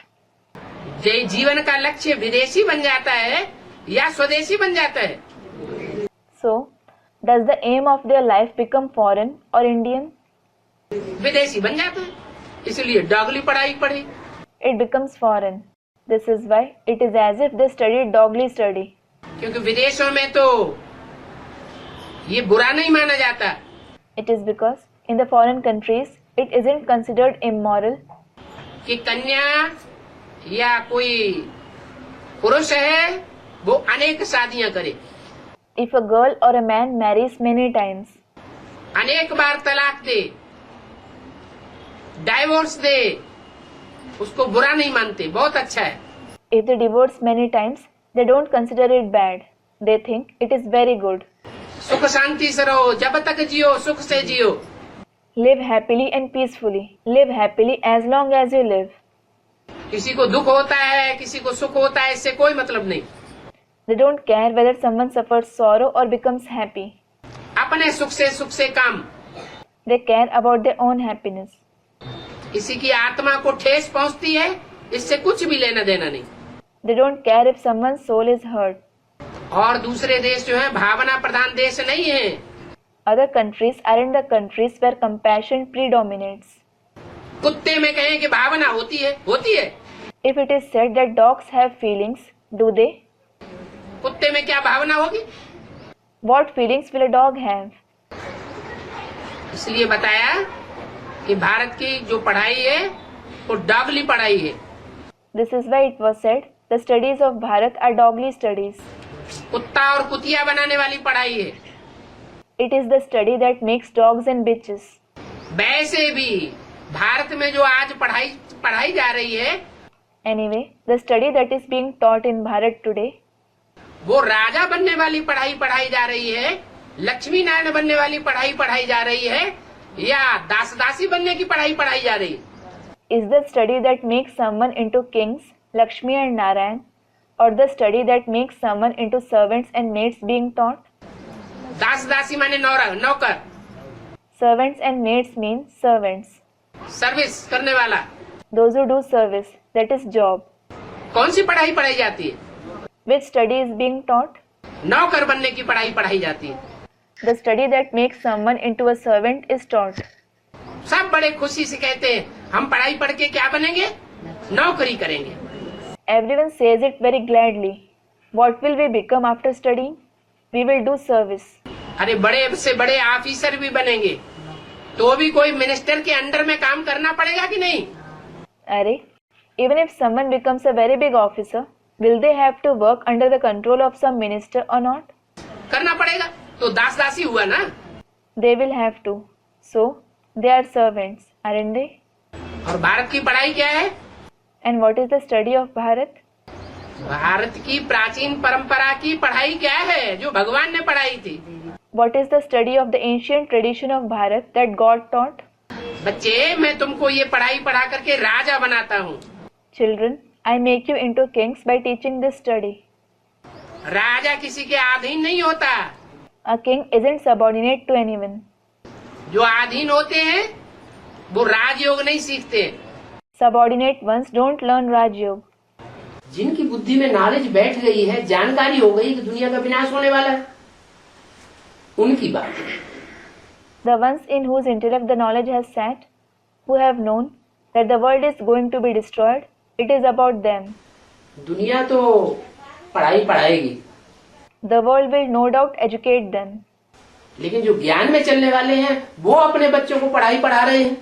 जीवन का लक्ष्य विदेशी बन जाता है या स्वदेशी बन जाता है?
So, does the aim of their life become foreign or Indian?
विदेशी बन जाता है, इसलिए डॉगली पढ़ाई पढ़ी।
It becomes foreign. This is why it is as if they studied dogly study.
क्योंकि विदेशों में तो ये बुरा नहीं माना जाता।
It is because in the foreign countries it isn't considered immoral
कि कन्या या कोई पुरुष है वो अनेक शादियां करे,
if a girl or a man marries many times,
अनेक बार तलाक दे, डाइवोर्स दे, उसको बुरा नहीं मानते, बहुत अच्छा है।
if they divorce many times, they don't consider it bad. They think it is very good.
सुख शांति से रहो, जब तक जियो सुख से जियो।
Live happily and peacefully. Live happily as long as you live.
किसी को दुख होता है, किसी को सुख होता है, इससे कोई मतलब नहीं।
They don't care whether someone suffers sorrow or becomes happy.
अपने सुख से काम।
They care about their own happiness.
किसी की आत्मा को ठेस पहुंचती है, इससे कुछ भी लेना देना नहीं।
They don't care if someone's soul is hurt.
और दूसरे देश जो है भावना प्रधान देश नहीं है।
Other countries aren't the countries where compassion predominates.
कुत्ते में कहें कि भावना होती है,
If it is said that dogs have feelings, do they?
कुत्ते में क्या भावना होगी?
What feelings will a dog have?
इसलिए बताया कि भारत की जो पढ़ाई है वो डॉगली पढ़ाई है।
This is why it was said the studies of Bharat are dogly studies.
कुत्ता और कुतिया बनाने वाली पढ़ाई है।
It is the study that makes dogs and bitches.
वैसे भी भारत में जो आज पढ़ाई जा रही है,
Anyway, the study that is being taught in Bharat today,
वो राजा बनने वाली पढ़ाई जा रही है, लक्ष्मी नारायण बनने वाली पढ़ाई जा रही है, या दास दासी बनने की पढ़ाई जा रही है?
is the study that makes someone into kings, Lakshmi and Narayan, or the study that makes someone into servants and maids being taught?
दास दासी माने नौकर,
Servants and maids mean servants.
Service करने वाला।
Those who do service, that is job.
कौन सी पढ़ाई जाती है?
Which study is being taught?
नौकर बनने की पढ़ाई जाती है।
The study that makes someone into a servant is taught.
सब बड़े खुशी से कहते हैं हम पढ़ाई पढ़ के क्या बनेंगे? नौकरी करेंगे।
Everyone says it very gladly. What will we become after studying? We will do service.
अरे बड़े से बड़े ऑफिसर भी बनेंगे तो भी कोई मिनिस्टर के अंडर में काम करना पड़ेगा कि नहीं?
Arey, even if someone becomes a very big officer, will they have to work under the control of some minister or not?
करना पड़ेगा, तो दास दासी हुआ ना।
They will have to. So, they are servants, aren't they?
और भारत की पढ़ाई क्या है?
And what is the study of Bharat?
Bharat की प्राचीन परंपरा की पढ़ाई क्या है जो भगवान ने पढ़ाई थी?
What is the study of the ancient tradition of Bharat that God taught?
बच्चे, मैं तुमको ये पढ़ाई पढ़ा करके राजा बनाता हूँ।
Children, I make you into kings by teaching this study.
राजा किसी के अधीन नहीं होता।
A king isn't subordinate to anyone.
जो अधीन होते हैं वो राजयोग नहीं सीखते।
Subordinate ones don't learn Raj Yoga.
जिनकी बुद्धि में नॉलेज बैठ गई है, जानकारी हो गई कि दुनिया का विनाश होने वाला है, उनकी बात है।
The ones in whose intellect the knowledge has sat, who have known that the world is going to be destroyed, it is about them.
दुनिया तो पढ़ाई पढ़ाएगी,
The world will no doubt educate them.
लेकिन जो ज्ञान में चलने वाले हैं वो अपने बच्चों को पढ़ाई पढ़ा रहे हैं।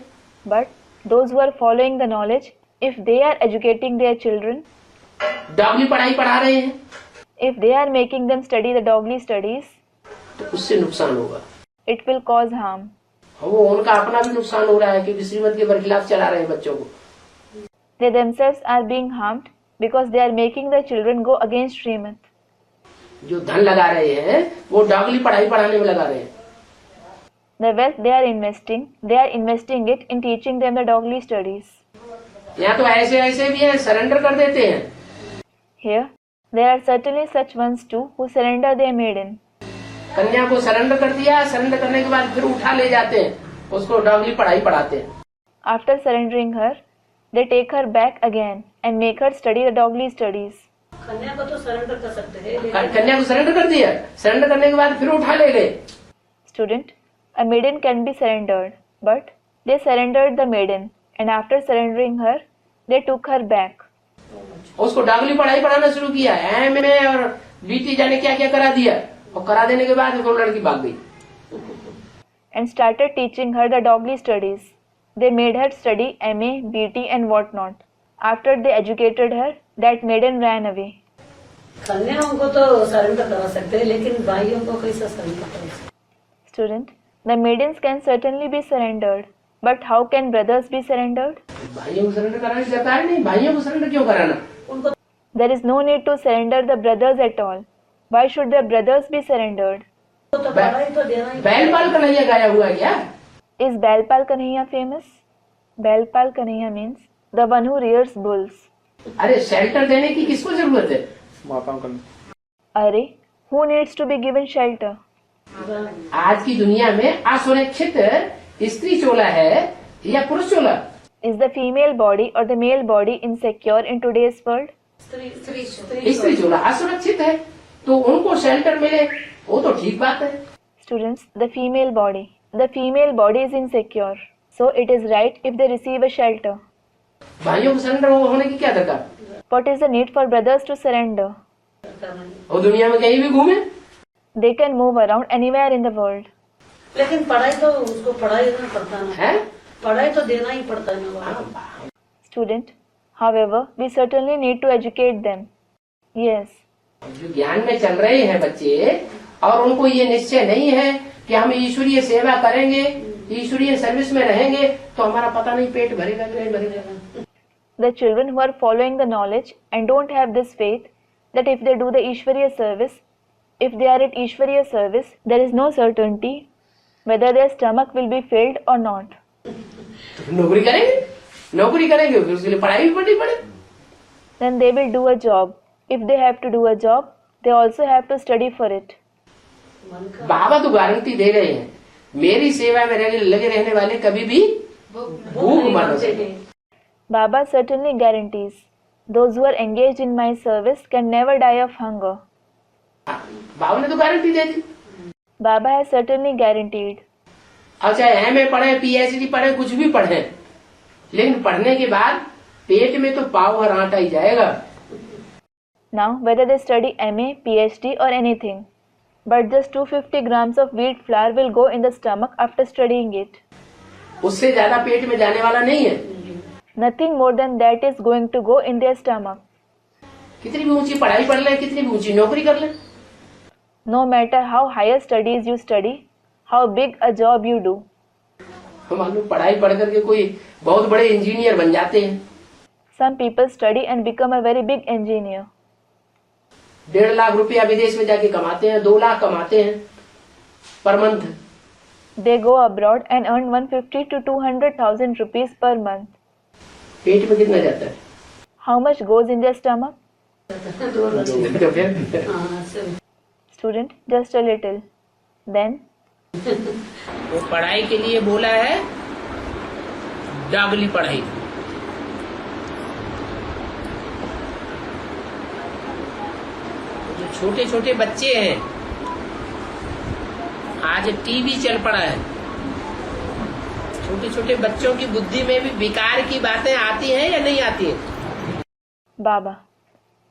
But those who are following the knowledge, if they are educating their children,
डॉगली पढ़ाई पढ़ा रहे हैं,
if they are making them study the dogly studies,
तो उससे नुकसान होगा।
it will cause harm.
वो उनका अपना भी नुकसान हो रहा है क्योंकि श्रीमत के बरखिलाफ चला रहे हैं बच्चों को।
They themselves are being harmed because they are making their children go against Srimad.
जो धन लगा रहे हैं वो डॉगली पढ़ाई पढ़ाने में लगा रहे हैं।
The wealth they are investing it in teaching them the dogly studies.
यहाँ तो ऐसे भी हैं, सरेंडर कर देते हैं।
Here, there are certainly such ones too who surrender their maiden.
कन्या को सरेंडर कर दिया, सरेंडर करने के बाद फिर उठा ले जाते हैं, उसको डॉगली पढ़ाई पढ़ाते हैं।
After surrendering her, they take her back again and make her study the dogly studies.
कन्या को तो सरेंडर कर सकते हैं।
कन्या को सरेंडर कर दिया, सरेंडर करने के बाद फिर उठा ले गए।
Student, a maiden can be surrendered, but they surrendered the maiden, and after surrendering her, they took her back.
उसको डॉगली पढ़ाई पढ़ाना शुरू किया, एमए और बीटी जाने क्या क्या करा दिया, और करा देने के बाद वो लड़की भाग गई।
And started teaching her the dogly studies. They made her study MA, BT and what not. After they educated her, that maiden ran away.
कन्याओं को तो सरेंडर करा सकते हैं, लेकिन भाइयों को कैसे सरेंडर कर सकते?
Student, the maidens can certainly be surrendered, but how can brothers be surrendered?
भाइयों को सरेंडर कराने की सरकार नहीं, भाइयों को सरेंडर क्यों कराना?
There is no need to surrender the brothers at all. Why should the brothers be surrendered?
तो पढ़ाई तो देना ही।
बैलपाल कन्हैया गाया हुआ है क्या?
Is Bailpal Kanhaiya famous? Bailpal Kanhaiya means the one who rears bulls.
अरे शेल्टर देने की किसको जरूरत है?
माताओं का।
Arey, who needs to be given shelter?
आज की दुनिया में असुरक्षित स्त्री चोला है या पुरुष चोला?
Is the female body or the male body insecure in today's world?
स्त्री चोला असुरक्षित है तो उनको शेल्टर मिले, वो तो ठीक बात है।
Students, the female body is insecure, so it is right if they receive a shelter.
भाइयों को सरेंडर होने की क्या दरकार?
What is the need for brothers to surrender?
और दुनिया में कहीं भी घूमे,
They can move around anywhere in the world.
लेकिन पढ़ाई तो उसको पढ़ाई देना पड़ता है
है
पढ़ाई तो देना ही पड़ता है ना
Student, however, we certainly need to educate them. Yes.
जो ज्ञान में चल रहे हैं बच्चे और उनको ये निश्चय नहीं है कि हम ईश्वरीय सेवा करेंगे, ईश्वरीय सर्विस में रहेंगे तो हमारा पता नहीं पेट भरेगा कि नहीं भरेगा।
The children who are following the knowledge and don't have this faith that if they do the Ishvariya service, if they are at Ishvariya service, there is no certainty whether their stomach will be filled or not.
नौकरी करेंगे फिर उसके लिए पढ़ाई भी पढ़नी पड़े।
Then they will do a job. If they have to do a job, they also have to study for it.
बाबा तो गारंटी दे रहे हैं, मेरी सेवा में लगे रहने वाले कभी भी भूख मर सके।
Baba certainly guarantees those who are engaged in my service can never die of hunger.
बाबा ने तो guarantee they the.
Baba has certainly guaranteed.
और चाहे MA पढ़े, PhD पढ़े, कुछ भी पढ़े, लेकिन पढ़ने के बाद पेट में तो पाव और आटा ही जाएगा।
Now, whether they study MA, PhD or anything, but just 250 grams of wheat flour will go in the stomach after studying it.
उससे ज्यादा पेट में जाने वाला नहीं है।
Nothing more than that is going to go in their stomach.
कितनी भी ऊंची पढ़ाई पढ़ ले, कितनी भी ऊंची नौकरी कर ले,
No matter how higher studies you study, how big a job you do.
हम मालूम पढ़ाई पढ़ करके कोई बहुत बड़े इंजीनियर बन जाते हैं।
Some people study and become a very big engineer.
1.5 lakh रुपया विदेश में जाके कमाते हैं, 2 लाख कमाते हैं per month.
They go abroad and earn 150 to 200,000 rupees per month.
पेट में कितना जाता है?
How much goes in their stomach?
तो फिर
Student, just a little. Then,
वो पढ़ाई के लिए बोला है डागली पढ़ाई। जो छोटे छोटे बच्चे हैं, आज टीवी चल पड़ा है, छोटे छोटे बच्चों की बुद्धि में भी विकार की बातें आती हैं या नहीं आती हैं?
Baba,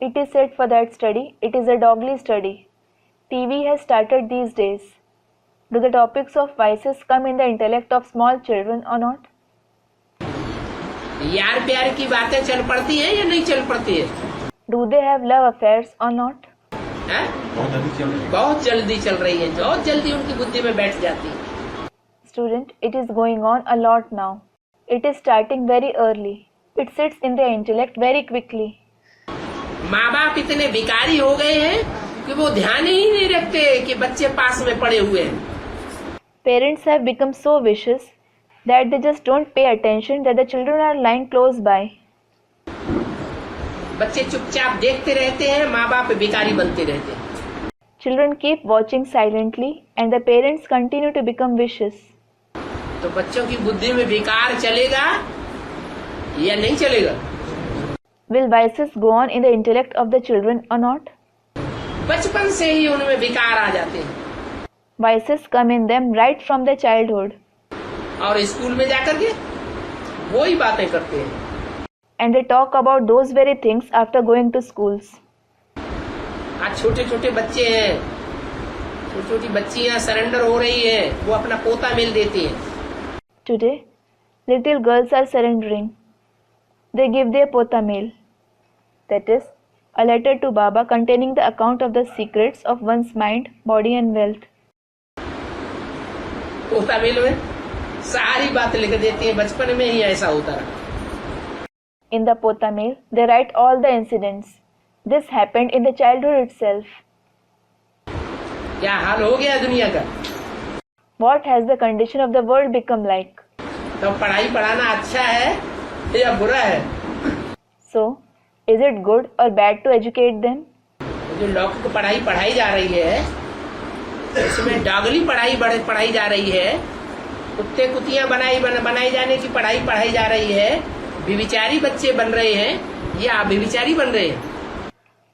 it is said for that study, it is a dogly study. TV has started these days. Do the topics of vices come in the intellect of small children or not?
यार प्यार की बातें चल पड़ती हैं या नहीं चल पड़ती है?
Do they have love affairs or not?
हैं? बहुत जल्दी चल रही है, बहुत जल्दी उनकी बुद्धि में बैठ जाती है।
Student, it is going on a lot now. It is starting very early. It sits in their intellect very quickly.
माँ बाप इतने विकारी हो गए हैं कि वो ध्यान ही नहीं रखते कि बच्चे पास में पड़े हुए हैं।
Parents have become so vicious that they just don't pay attention that the children are lying close by.
बच्चे चुपचाप देखते रहते हैं, माँ बाप विकारी बनते रहते हैं।
Children keep watching silently and the parents continue to become vicious.
तो बच्चों की बुद्धि में विकार चलेगा या नहीं चलेगा?
Will vices go on in the intellect of the children or not?
बचपन से ही उनमें विकार आ जाते हैं
Vices come in them right from their childhood.
और स्कूल में जाकर के वो ही बातें करते हैं।
And they talk about those very things after going to schools.
आज छोटे छोटे बच्चे हैं, छोटी छोटी बच्चियां सरेंडर हो रही हैं, वो अपना पोता मिल देती हैं।
Today, little girls are surrendering. They give their pota meal. That is, a letter to Baba containing the account of the secrets of one's mind, body and wealth.
पोता मिल में सारी बात लिख देती हैं, बचपन में ही ऐसा होता रहा।
In the pota meal, they write all the incidents. This happened in the childhood itself.
क्या हाल हो गया दुनिया का?
What has the condition of the world become like?
तो पढ़ाई पढ़ाना अच्छा है या बुरा है?
So, is it good or bad to educate them?
जो लौकिक पढ़ाई पढ़ाई जा रही है, इसमें डागली पढ़ाई जा रही है, कुत्ते कुतियां बनाई जाने की पढ़ाई पढ़ाई जा रही है, व्यभिचारी बच्चे बन रहे हैं या व्यभिचारी बन रहे हैं?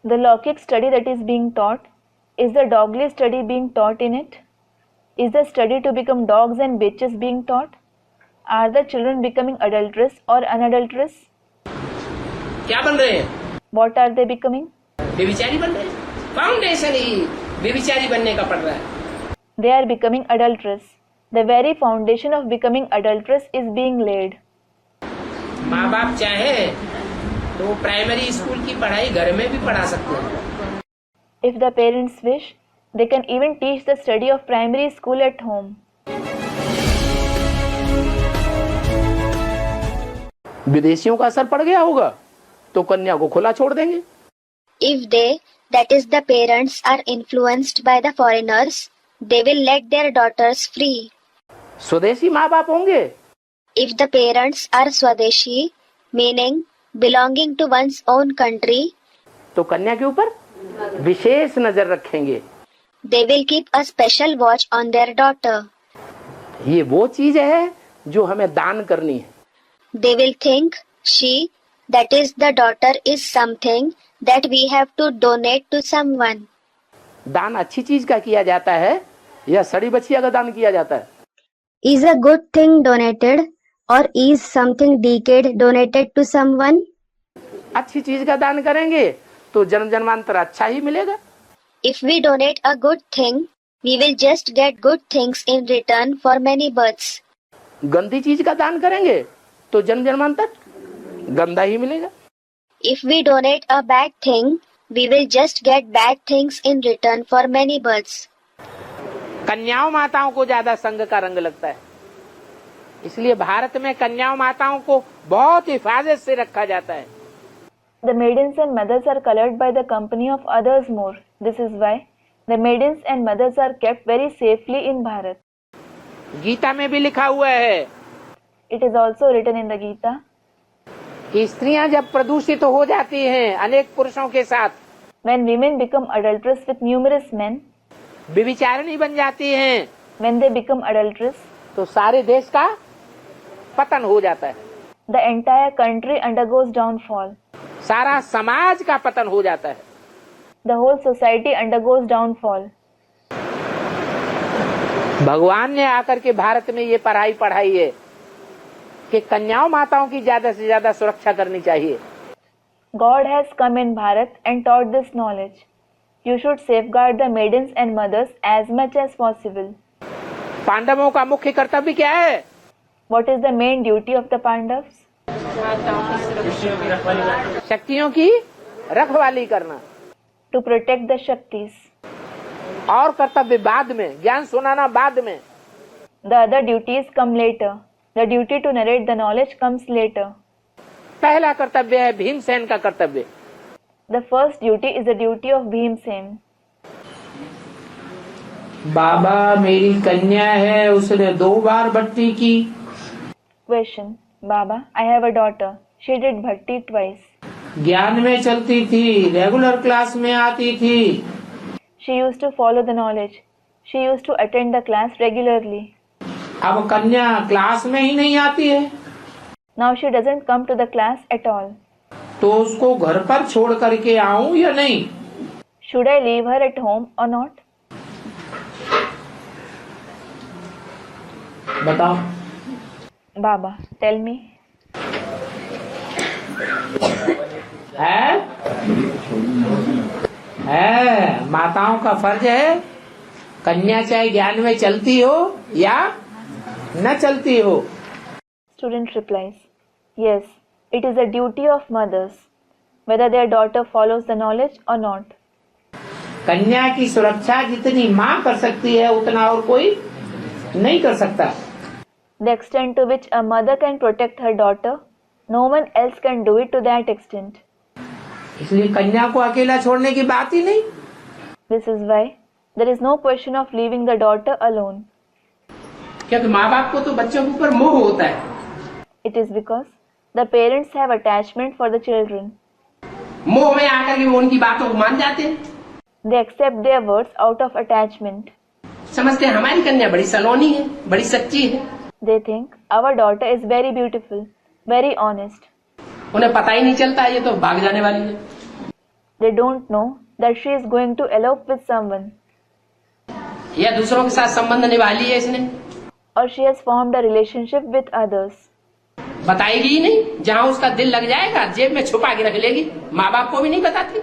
The Laukic study that is being taught, is the dogly study being taught in it? Is the study to become dogs and bitches being taught? Are the children becoming adulterous or unadulterous?
क्या बन रहे हैं?
What are they becoming?
व्यभिचारी बन रहे हैं। Foundation ही व्यभिचारी बनने का पड़ रहा है।
They are becoming adulterous. The very foundation of becoming adulterous is being laid.
माँ बाप चाहे तो प्राइमरी स्कूल की पढ़ाई घर में भी पढ़ा सकते हैं।
If the parents wish, they can even teach the study of primary school at home.
विदेशियों का असर पड़ गया होगा तो कन्या को खुला छोड़ देंगे।
If they, that is the parents, are influenced by the foreigners, they will let their daughters free.
स्वदेशी माँ बाप होंगे
If the parents are Swadeshi, meaning belonging to one's own country,
तो कन्या के ऊपर विशेष नजर रखेंगे।
they will keep a special watch on their daughter.
ये वो चीज है जो हमें दान करनी है।
They will think she, that is the daughter, is something that we have to donate to someone.
दान अच्छी चीज का किया जाता है या सड़ी बछिया का दान किया जाता है?
Is a good thing donated or is something decayed donated to someone?
अच्छी चीज का दान करेंगे तो जन्म जन्मांतर अच्छा ही मिलेगा।
If we donate a good thing, we will just get good things in return for many births.
गंदी चीज का दान करेंगे तो जन्म जन्मांतर गंदा ही मिलेगा।
If we donate a bad thing, we will just get bad things in return for many births.
कन्याओं माताओं को ज्यादा संघ का रंग लगता है, इसलिए भारत में कन्याओं माताओं को बहुत हिफाजत से रखा जाता है।
The maidens and mothers are colored by the company of others more. This is why the maidens and mothers are kept very safely in Bharat.
Gita में भी लिखा हुआ है
It is also written in the Gita
कि स्त्रियां जब प्रदूषित हो जाती हैं अनेक पुरुषों के साथ,
when women become adulterous with numerous men,
व्यभिचारिणी बन जाती हैं,
when they become adulterous,
तो सारे देश का पतन हो जाता है।
the entire country undergoes downfall.
सारा समाज का पतन हो जाता है।
The whole society undergoes downfall.
भगवान ने आकर के भारत में ये पढ़ाई है कि कन्याओं माताओं की ज्यादा से ज्यादा सुरक्षा करनी चाहिए।
God has come in Bharat and taught this knowledge. You should safeguard the maidens and mothers as much as possible.
पांडवों का मुख्य कर्तव्य क्या है?
What is the main duty of the Pandavas?
शक्तियों की रखवाली करना
To protect the Shaktis.
और कर्तव्य बाद में, ज्ञान सुनाना बाद में।
The other duties come later. The duty to narrate the knowledge comes later.
पहला कर्तव्य है भीमसेन का कर्तव्य।
The first duty is the duty of Bhimsen.
बाबा मेरी कन्या है, उसने 2 बार भट्टी की।
Question. Baba, I have a daughter. She did bhakti twice.
ज्ञान में चलती थी, रेगुलर क्लास में आती थी।
She used to follow the knowledge. She used to attend the class regularly.
अब कन्या क्लास में ही नहीं आती है,
Now she doesn't come to the class at all.
तो उसको घर पर छोड़ करके आऊं या नहीं?
Should I leave her at home or not?
बताओ।
Baba, tell me.
है माताओं का फर्ज है, कन्या चाहे ज्ञान में चलती हो या न चलती हो।
Student replies, yes, it is a duty of mothers, whether their daughter follows the knowledge or not.
कन्या की सुरक्षा जितनी माँ कर सकती है उतना और कोई नहीं कर सकता।
The extent to which a mother can protect her daughter, no one else can do it to that extent.
इसलिए कन्या को अकेला छोड़ने की बात ही नहीं।
This is why there is no question of leaving the daughter alone.
क्योंकि माँ बाप को तो बच्चों के ऊपर मोह होता है।
It is because the parents have attachment for the children.
मोह में आकर के वो उनकी बातों को मान जाते हैं।
They accept their words out of attachment.
समझते हैं हमारी कन्या बड़ी सलोनी है, बड़ी सच्ची है।
They think our daughter is very beautiful, very honest.
उन्हें पता ही नहीं चलता ये तो भाग जाने वाली है।
They don't know that she is going to elope with someone,
या दूसरों के साथ संबंध निभा लिए इसने।
or she has formed a relationship with others.
बताएगी ही नहीं। जहाँ उसका दिल लग जाएगा जेब में छुपा के रख लेगी, माँ बाप को भी नहीं बताती।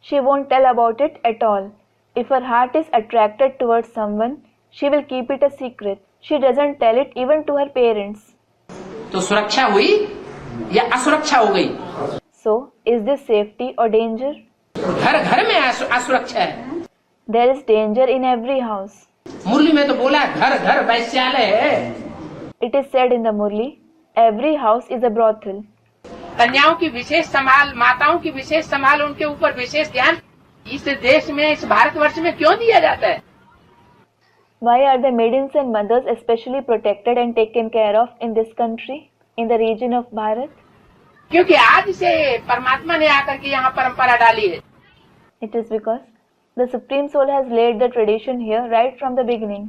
She won't tell about it at all. If her heart is attracted towards someone, she will keep it a secret. She doesn't tell it even to her parents.
तो सुरक्षा हुई या असुरक्षा हो गई?
So, is this safety or danger?
घर घर में असुरक्षा है।
There is danger in every house.
मुरली में तो बोला घर घर वैश्यालय है।
It is said in the Murli, every house is a brothel.
कन्याओं की विशेष संभाल, माताओं की विशेष संभाल, उनके ऊपर विशेष ध्यान इस देश में, इस भारतवर्ष में क्यों दिया जाता है?
Why are the maidens and mothers especially protected and taken care of in this country, in the region of Bharat?
क्योंकि आज से परमात्मा ने आकर के यहाँ परंपरा डाली है।
It is because the Supreme Soul has laid the tradition here right from the beginning.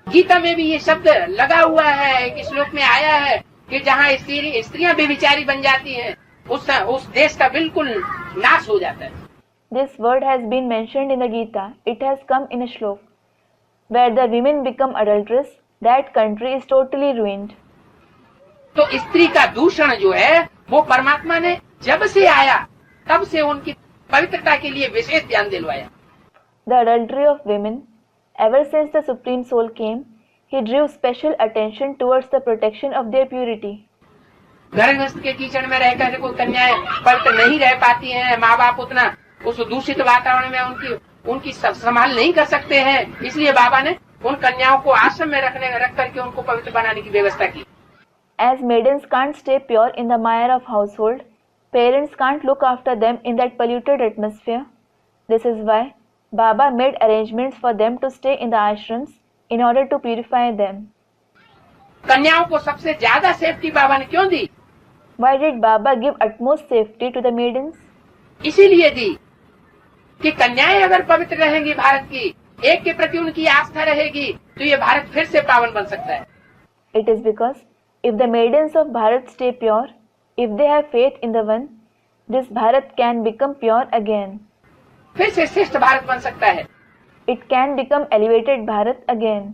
Gita में भी ये शब्द लगा हुआ है, एक श्लोक में आया है कि जहाँ स्त्रियां बेविचारी बन जाती हैं, उस देश का बिल्कुल नाश हो जाता है।
This word has been mentioned in the Gita. It has come in a shlok. Where the women become adulterous, that country is totally ruined.
तो स्त्री का दूषण जो है वो परमात्मा ने जब से आया तब से उनकी पवित्रता के लिए विशेष ध्यान दिलवाया।
The adultery of women, ever since the Supreme Soul came, he drew special attention towards the protection of their purity.
गर्भस्थ के कीचड़ में रहकर कोई कन्याएं पवित्र नहीं रह पाती हैं, माँ बाप उतना उस दूषित वातावरण में उनकी संभाल नहीं कर सकते हैं, इसलिए बाबा ने उन कन्याओं को आश्रम में रख करके उनको पवित्र बनाने की व्यवस्था की।
As maidens can't stay pure in the mire of household, parents can't look after them in that polluted atmosphere. This is why Baba made arrangements for them to stay in the ashrams in order to purify them.
कन्याओं को सबसे ज्यादा safety बाबा ने क्यों दी?
Why did Baba give utmost safety to the maidens?
इसीलिए दी कि कन्याएं अगर पवित्र रहेंगी भारत की, एक के प्रति उनकी आस्था रहेगी, तो ये भारत फिर से पावन बन सकता है।
It is because if the maidens of Bharat stay pure, if they have faith in the One, this Bharat can become pure again.
फिर से श्रेष्ठ भारत बन सकता है।
It can become elevated Bharat again.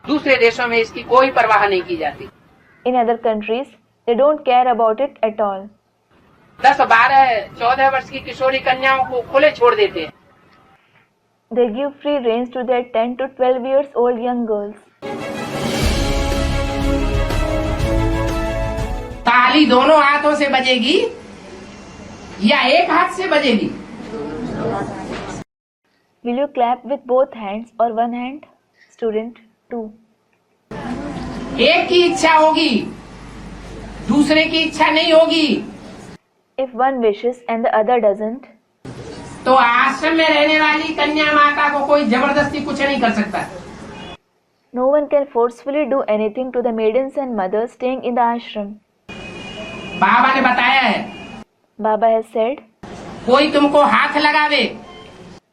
दूसरे देशों में इसकी कोई परवाह नहीं की जाती।
In other countries, they don't care about it at all.
10, 12, 14 वर्ष की किशोरी कन्याओं को खुले छोड़ देते हैं।
They give free reins to their 10 to 12 years old young girls.
ताली दोनों हाथों से बजेगी या एक हाथ से बजेगी?
Will you clap with both hands or one hand? Student 2.
एक की इच्छा होगी, दूसरे की इच्छा नहीं होगी।
If one wishes and the other doesn't,
तो आश्रम में रहने वाली कन्या माता को कोई जबरदस्ती कुछ नहीं कर सकता।
no one can forcefully do anything to the maidens and mothers staying in the ashram.
बाबा ने बताया है,
Baba has said,
कोई तुमको हाथ लगावे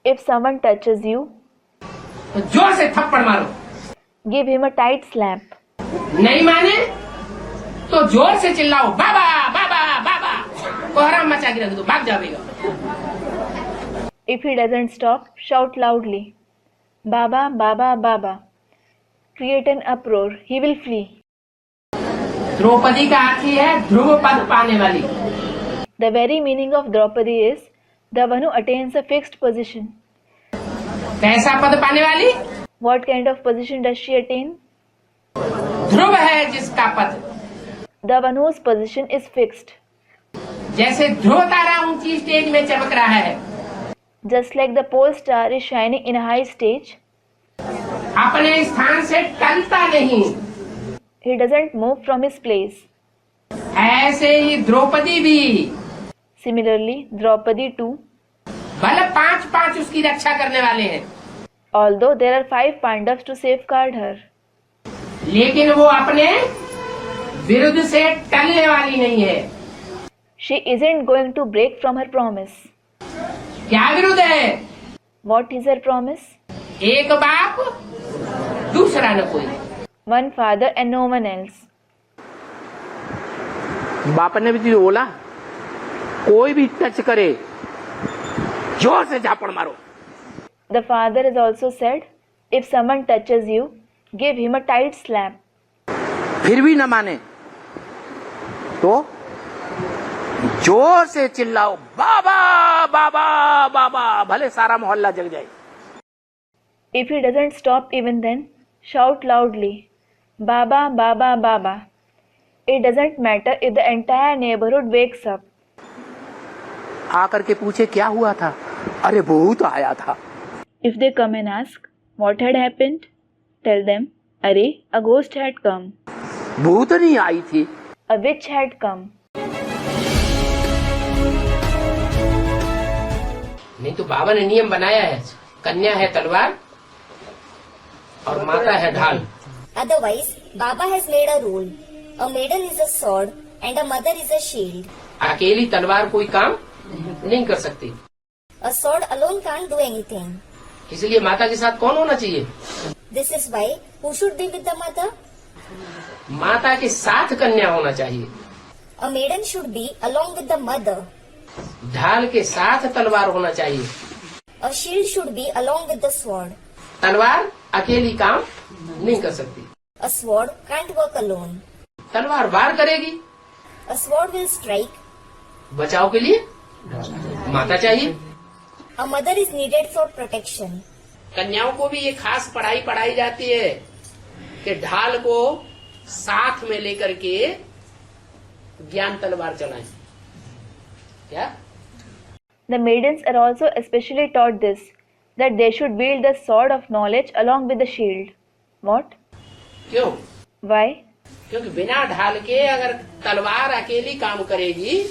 if someone touches you,
तो जोर से थप्पड़ मारो,
give him a tight slap.
नहीं माने तो जोर से चिल्लाओ, बाबा बाबा बाबा, कोहराम मचा के रख दो, भाग जाएगा।
If he doesn't stop, shout loudly, Baba, Baba, Baba. Create an uproar, he will flee.
Draupadi का अर्थ ही है ध्रुव पद पाने वाली।
The very meaning of Draupadi is the one who attains a fixed position.
कैसा पद पाने वाली?
What kind of position does she attain?
ध्रुव है जिसका पद,
The one whose position is fixed.
जैसे ध्रुव तारा ऊंची स्टेज में चमक रहा है,
Just like the pole star is shining in a high stage,
अपने स्थान से टलता नहीं,
he doesn't move from his place.
ऐसे ही द्रौपदी भी
Similarly, Draupadi too,
भले 5 उसकी रक्षा करने वाले हैं,
although there are 5 Pandavas to safeguard her,
लेकिन वो अपने विरुद्ध से टलने वाली नहीं है।
she isn't going to break from her promise.
क्या विरुद्ध है?
What is her promise?
एक बाप दूसरा न कोई।
One father and no one else.
बाप ने भी बोला, कोई भी टच करे जोर से झापड़ मारो।
The father has also said, if someone touches you, give him a tight slap.
फिर भी न माने तो जोर से चिल्लाओ, बाबा बाबा बाबा, भले सारा मोहल्ला जग जाए।
If he doesn't stop even then, shout loudly, Baba, Baba, Baba. It doesn't matter if the entire neighborhood wakes up.
आकर के पूछे क्या हुआ था, अरे भूत आया था।
If they come and ask what had happened, tell them, Arey, a ghost had come.
भूत नहीं आई थी,
A witch had come.
नहीं तो बाबा ने नियम बनाया है, कन्या है तलवार और माता है ढाल।
Otherwise, Baba has made a rule. A maiden is a sword and a mother is a shield.
अकेली तलवार कोई काम नहीं कर सकती,
A sword alone can't do anything.
इसलिए माता के साथ कौन होना चाहिए?
This is why who should be with the mother?
माता के साथ कन्या होना चाहिए,
A maiden should be along with the mother.
ढाल के साथ तलवार होना चाहिए।
A shield should be along with the sword.
तलवार अकेली काम नहीं कर सकती,
A sword can't work alone.
तलवार वार करेगी,
A sword will strike.
बचाव के लिए माता चाहिए।
A mother is needed for protection.
कन्याओं को भी ये खास पढ़ाई पढ़ाई जाती है कि ढाल को साथ में लेकर के ज्ञान तलवार चलाएं। क्या?
The maidens are also especially taught this, that they should wield the sword of knowledge along with the shield. What?
क्यों?
Why?
क्योंकि बिना ढाल के अगर तलवार अकेली काम करेगी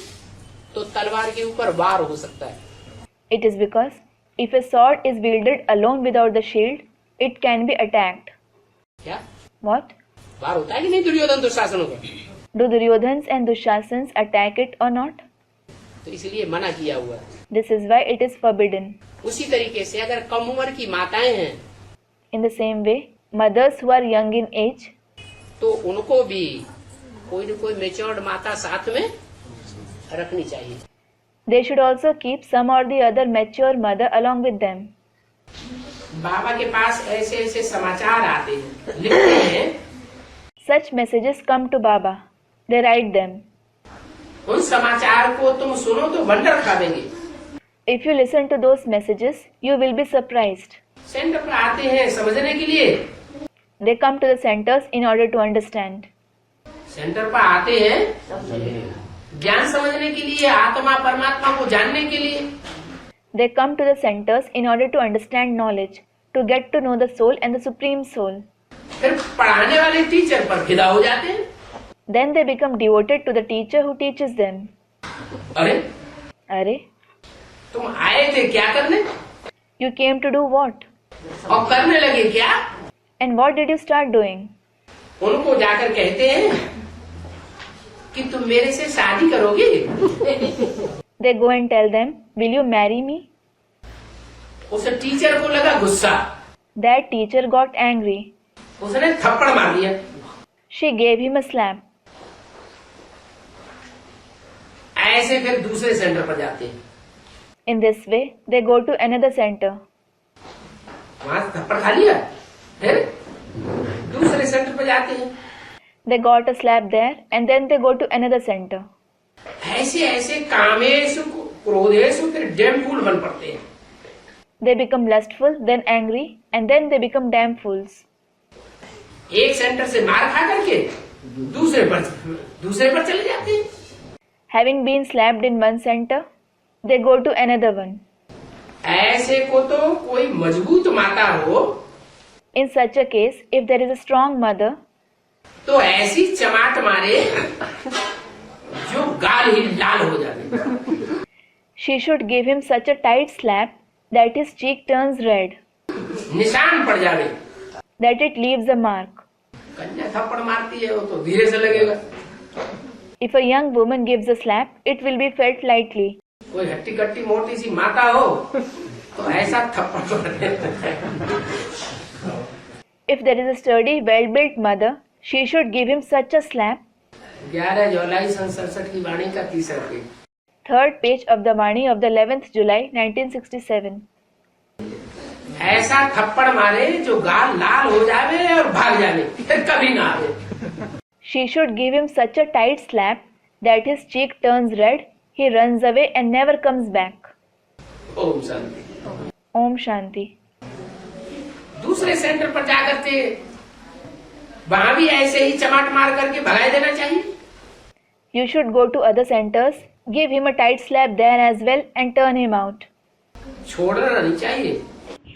तो तलवार के ऊपर वार हो सकता है।
It is because if a sword is wielded alone without the shield, it can be attacked.
क्या?
What?
वार होता है कि नहीं दुर्योधन दुशासनों का?
Do Duryodhans and Dushasans attack it or not?
तो इसलिए मना किया हुआ है।
This is why it is forbidden.
उसी तरीके से अगर कम उम्र की माताएं हैं
In the same way, mothers who are young in age,
तो उनको भी कोई न कोई मेच्योर्ड माता साथ में रखनी चाहिए।
they should also keep some or the other mature mother along with them.
बाबा के पास ऐसे ऐसे समाचार आते हैं, लिखते हैं,
Such messages come to Baba. They write them.
उन समाचार को तुम सुनो तो वंडर खा देंगे।
If you listen to those messages, you will be surprised.
Centre पर आते हैं समझने के लिए,
They come to the centers in order to understand.
Centre पर आते हैं ज्ञान समझने के लिए, आत्मा परमात्मा को जानने के लिए।
They come to the centers in order to understand knowledge, to get to know the soul and the supreme soul.
फिर पढ़ाने वाले टीचर पर फिदा हो जाते हैं।
Then they become devoted to the teacher who teaches them.
अरे
Arey,
तुम आए थे क्या करने
you came to do what?
और करने लगे क्या?
And what did you start doing?
उनको जाकर कहते हैं कि तुम मेरे से शादी करोगे।
They go and tell them, will you marry me?
उस टीचर को लगा गुस्सा,
That teacher got angry.
उसने थप्पड़ मार दिया।
She gave him a slap.
ऐसे फिर दूसरे सेंटर पर जाते हैं,
In this way, they go to another center.
वहां से थप्पड़ खा लिया, फिर दूसरे सेंटर पर जाते हैं,
They got a slap there and then they go to another center.
ऐसे ऐसे कामेशु क्रोधेशु फिर डैम फूल बन पड़ते हैं।
They become lustful, then angry, and then they become damn fools.
एक सेंटर से मार खा करके दूसरे पर चले जाते हैं।
Having been slapped in one center, they go to another one.
ऐसे को तो कोई मजबूत माता हो
In such a case, if there is a strong mother,
तो ऐसी चमाट मारे जो गाल ही लाल हो जाए।
she should give him such a tight slap that his cheek turns red,
निशान पड़ जाए।
that it leaves a mark.
कन्या थप्पड़ मारती है वो तो धीरे से लगेगा,
If a young woman gives a slap, it will be felt lightly.
कोई हट्टी कट्टी मोटी सी माता हो तो ऐसा थप्पड़ मारते हैं।
If there is a sturdy, well-built mother, she should give him such a slap.
11 जुलाई 1967 की वाणी का तीसरा page,
Third page of the Vani of the 11th July 1967.
ऐसा थप्पड़ मारे जो गाल लाल हो जावे और भाग जावे, फिर कभी ना आवे।
She should give him such a tight slap that his cheek turns red, he runs away and never comes back.
Om Shanti.
Om Shanti.
दूसरे सेंटर पर जाकर के वहां भी ऐसे ही चमाट मार करके भगाए देना चाहिए।
You should go to other centers, give him a tight slap there as well and turn him out.
छोड़ना नहीं चाहिए।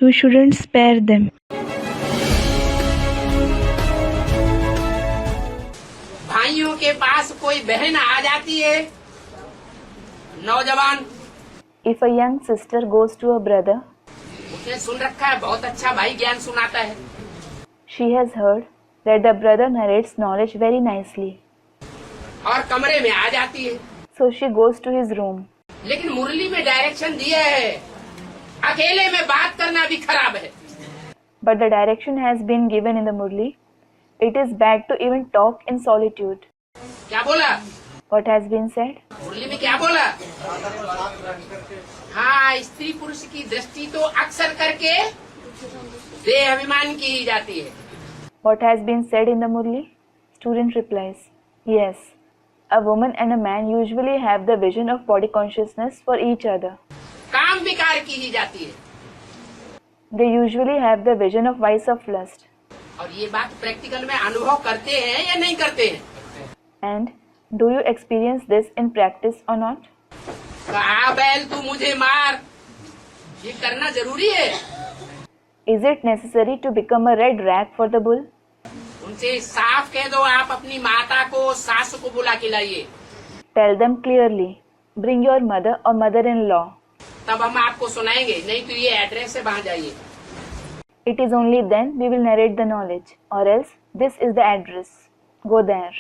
You shouldn't spare them.
भाइयों के पास कोई बहन आ जाती है, नौजवान,
If a young sister goes to a brother,
उसने सुन रखा है बहुत अच्छा भाई ज्ञान सुनाता है,
she has heard that the brother narrates knowledge very nicely.
और कमरे में आ जाती है,
So she goes to his room.
लेकिन मुरली में डायरेक्शन दिया है अकेले में बात करना भी खराब है।
But the direction has been given in the Murli. It is bad to even talk in solitude.
क्या बोला?
What has been said?
मुरली में क्या बोला? हाँ, स्त्री पुरुष की दृष्टि तो अक्सर करके देह अभिमान की ही जाती है।
What has been said in the Murli? Student replies, yes, a woman and a man usually have the vision of body consciousness for each other.
काम विकार की ही जाती है।
They usually have the vision of vice of lust.
और ये बात practical में अनुभव करते हैं या नहीं करते हैं?
And do you experience this in practice or not?
कहा बैल तू मुझे मार, ये करना जरूरी है।
Is it necessary to become a red rag for the bull?
उनसे साफ कह दो आप अपनी माता को सास को बुला के लाइए,
Tell them clearly, bring your mother or mother-in-law.
तब हम आपको सुनाएंगे, नहीं तो ये एड्रेस से वहां जाइए।
It is only then we will narrate the knowledge, or else this is the address. Go there.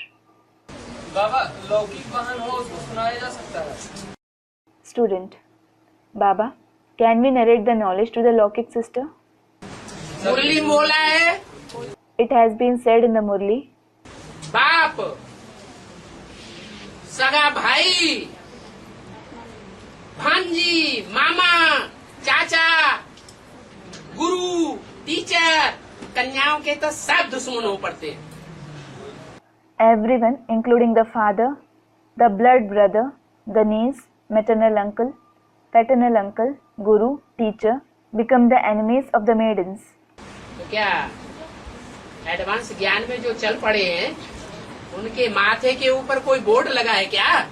बाबा लौकिक वाहन हो उसको सुनाया जा सकता है।
Student, Baba, can we narrate the knowledge to the Lokik sister?
मुरली मोला है,
It has been said in the Murli,
बाप, सगा भाई, भांजी, मामा, चाचा, गुरु, टीचर, कन्याओं के तो सब दुश्मन हो पड़ते हैं।
everyone, including the father, the blood brother, the niece, maternal uncle, paternal uncle, guru, teacher, become the enemies of the maidens.
तो क्या एडवांस ज्ञान में जो चल पड़े हैं, उनके माथे के ऊपर कोई बोर्ड लगा है क्या?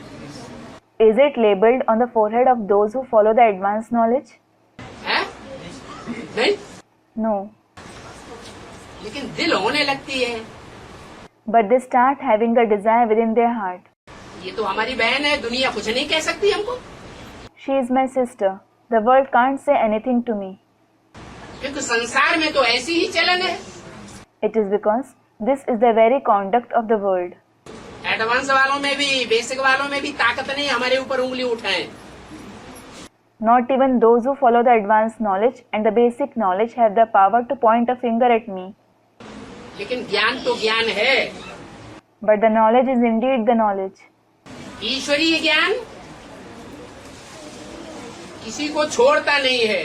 Is it labeled on the forehead of those who follow the advanced knowledge?
है? नहीं,
No.
लेकिन दिल होने लगती है।
But they start having the desire within their heart.
ये तो हमारी बहन है, दुनिया कुछ नहीं कह सकती हमको,
She is my sister. The world can't say anything to me.
क्योंकि संसार में तो ऐसी ही चलन है।
It is because this is the very conduct of the world.
Advance वालों में भी, बेसिक वालों में भी ताकत नहीं हमारे ऊपर उंगली उठाए।
Not even those who follow the advanced knowledge and the basic knowledge have the power to point a finger at me.
लेकिन ज्ञान तो ज्ञान है,
But the knowledge is indeed the knowledge.
ईश्वरीय ज्ञान किसी को छोड़ता नहीं है।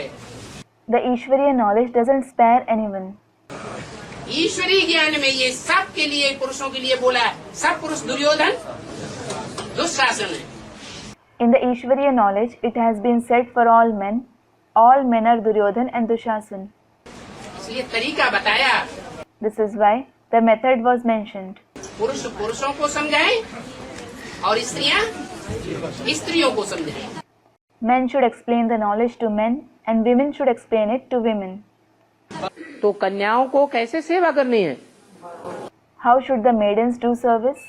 The Ishvariya knowledge doesn't spare anyone.
ईश्वरीय ज्ञान में ये सब के लिए, पुरुषों के लिए बोला है, सब पुरुष दुर्योधन, दुशासन है।
In the Ishvariya knowledge, it has been said for all men are Duryodhan and Dushasan.
इसलिए तरीका बताया,
This is why the method was mentioned.
पुरुष पुरुषों को समझाएं और स्त्रियां स्त्रियों को समझाएं।
Men should explain the knowledge to men and women should explain it to women.
तो कन्याओं को कैसे सेवा करनी है?
How should the maidens do service?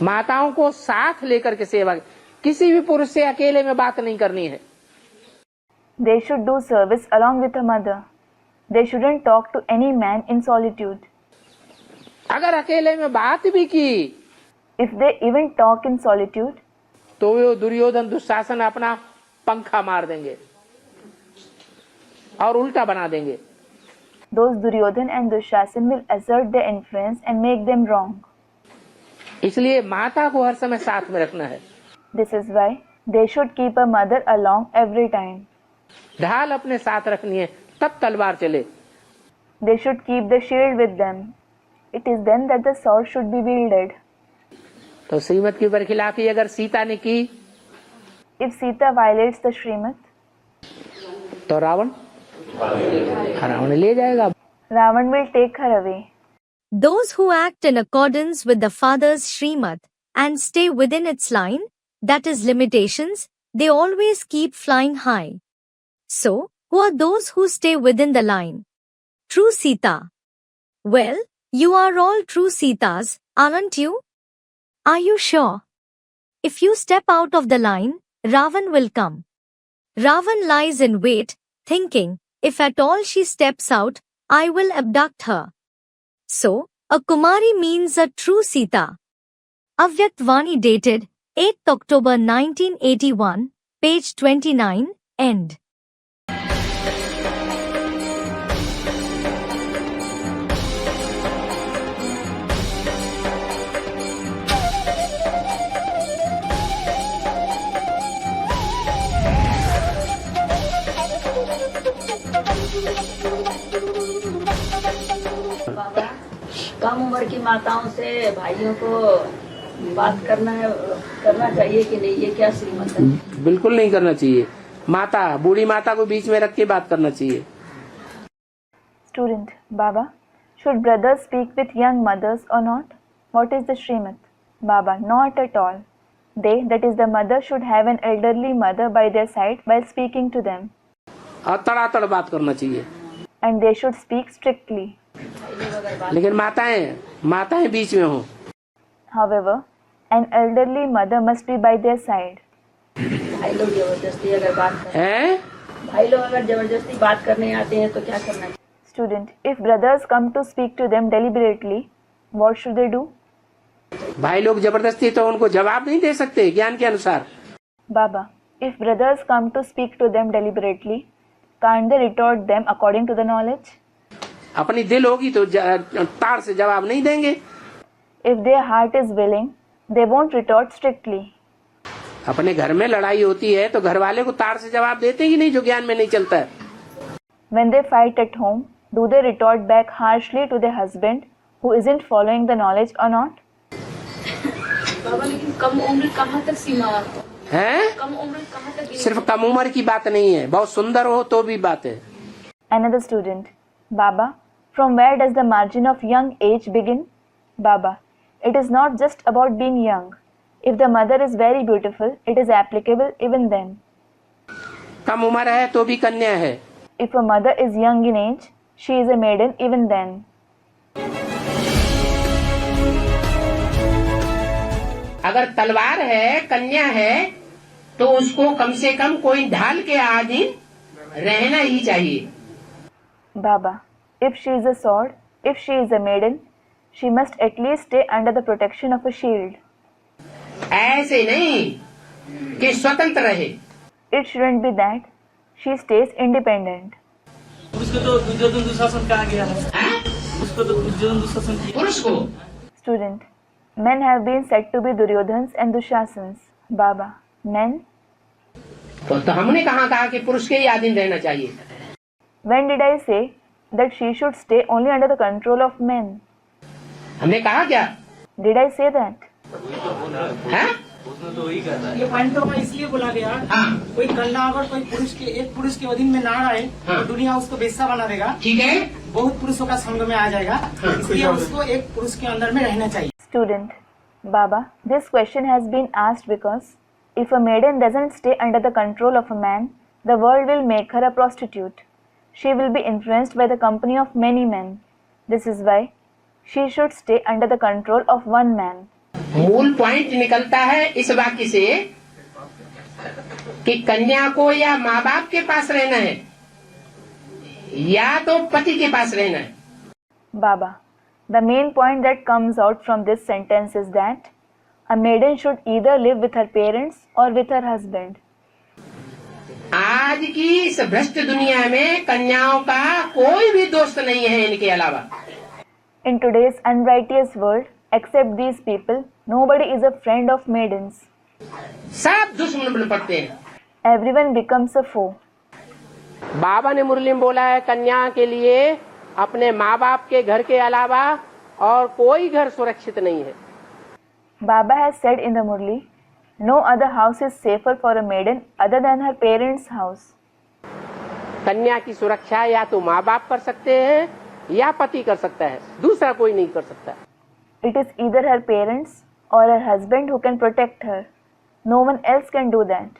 माताओं को साथ लेकर के सेवा, किसी भी पुरुष से अकेले में बात नहीं करनी है।
They should do service along with a mother. They shouldn't talk to any man in solitude.
अगर अकेले में बात भी की
If they even talk in solitude,
तो वो दुर्योधन दुशासन अपना पंखा मार देंगे और उल्टा बना देंगे।
those Duryodhan and Dushasan will assert their influence and make them wrong.
इसलिए माता को हर समय साथ में रखना है।
This is why they should keep a mother along every time.
ढाल अपने साथ रखनी है, तब तलवार चले।
They should keep the shield with them. It is then that the sword should be wielded.
तो श्रीमत की बरखिलाफी अगर सीता ने की,
If Sita violates the Srimad,
तो रावण ले जाएगा.
Ravan will take her away.
Those who act in accordance with the father's Srimad and stay within its line, that is limitations, they always keep flying high. So, who are those who stay within the line? True Sita. Well, you are all true Sitas, aren't you? Are you sure? If you step out of the line, Ravan will come. Ravan lies in wait, thinking, if at all she steps out, I will abduct her. So, a Kumari means a true Sita. Avyakt Vani dated 8th October 1981, page 29, end.
कम उम्र की माताओं से भाइयों को बात करना चाहिए कि नहीं, ये क्या श्रीमत है?
बिल्कुल नहीं करना चाहिए. बूढ़ी माता को बीच में रख के बात करना चाहिए.
Student, Baba, should brothers speak with young mothers or not? What is the Srimad? Baba, not at all. They, that is the mother, should have an elderly mother by their side while speaking to them.
और तड़ातड़ बात करना चाहिए.
And they should speak strictly.
लेकिन माताएं बीच में हो.
However, an elderly mother must be by their side.
भाई लोग जबरदस्ती अगर बात करने आते हैं तो क्या करना चाहिए?
Student, if brothers come to speak to them deliberately, what should they do?
भाई लोग जबरदस्ती तो उनको जवाब नहीं दे सकते ज्ञान के अनुसार.
Baba, if brothers come to speak to them deliberately, can't they retort them according to the knowledge?
अपनी दिल होगी तो तार से जवाब नहीं देंगे.
If their heart is willing, they won't retort strictly.
अपने घर में लड़ाई होती है तो घर वाले को तार से जवाब देते ही नहीं जो ज्ञान में नहीं चलता है.
When they fight at home, do they retort back harshly to their husband who isn't following the knowledge or not?
बाबा, लेकिन कम उम्र कहाँ तक सीमा
है?
कम उम्र कहाँ तक?
सिर्फ कम उम्र की बात नहीं है, बहुत सुंदर हो तो भी बात है.
Another student, Baba, from where does the margin of young age begin? Baba, it is not just about being young. If the mother is very beautiful, it is applicable even then.
कम उम्र है तो भी कन्या है.
If a mother is young in age, she is a maiden even then.
अगर तलवार है, कन्या है, तो उसको कम से कम कोई ढाल के अधीन रहना ही चाहिए.
Baba, if she is a sword, if she is a maiden, she must at least stay under the protection of a shield.
ऐसे नहीं कि स्वतंत्र रहे.
It shouldn't be that she stays independent.
उसको तो दुर्योधन दुशासन कहा गया है. उसको तो दुर्योधन दुशासन किया.
पुरुष को.
Student, men have been said to be Duryodhans and Dushasans. Baba, men?
तो हमने कहा कि पुरुष के ही अधीन रहना चाहिए.
When did I say that she should stay only under the control of men?
हमने कहा क्या?
Did I say that?
हैं?
ये पॉइंट तो इसलिए बोला गया, कोई कन्या अगर कोई एक पुरुष के अधीन में ना रहे तो दुनिया उसको बेस्सा बना देगा.
ठीक है.
बहुत पुरुषों का संग में आ जाएगा, इसलिए उसको एक पुरुष के अंदर में रहना चाहिए.
Student, Baba, this question has been asked because if a maiden doesn't stay under the control of a man, the world will make her a prostitute. She will be influenced by the company of many men. This is why she should stay under the control of one man.
मूल point निकलता है इस वाक्य से कि कन्या को या माँ बाप के पास रहना है या तो पति के पास रहना है.
Baba, the main point that comes out from this sentence is that a maiden should either live with her parents or with her husband.
आज की इस भ्रष्ट दुनिया में कन्याओं का कोई भी दोस्त नहीं है इनके अलावा.
In today's unrighteous world, except these people, nobody is a friend of maidens.
सब दुश्मन बन पड़ते हैं.
Everyone becomes a foe.
बाबा ने मुरली में बोला है कन्या के लिए अपने माँ बाप के घर के अलावा और कोई घर सुरक्षित नहीं है.
Baba has said in the Murli, no other house is safer for a maiden other than her parents' house.
कन्या की सुरक्षा या तो माँ बाप कर सकते हैं या पति कर सकता है, दूसरा कोई नहीं कर सकता।
It is either her parents or her husband who can protect her. No one else can do that.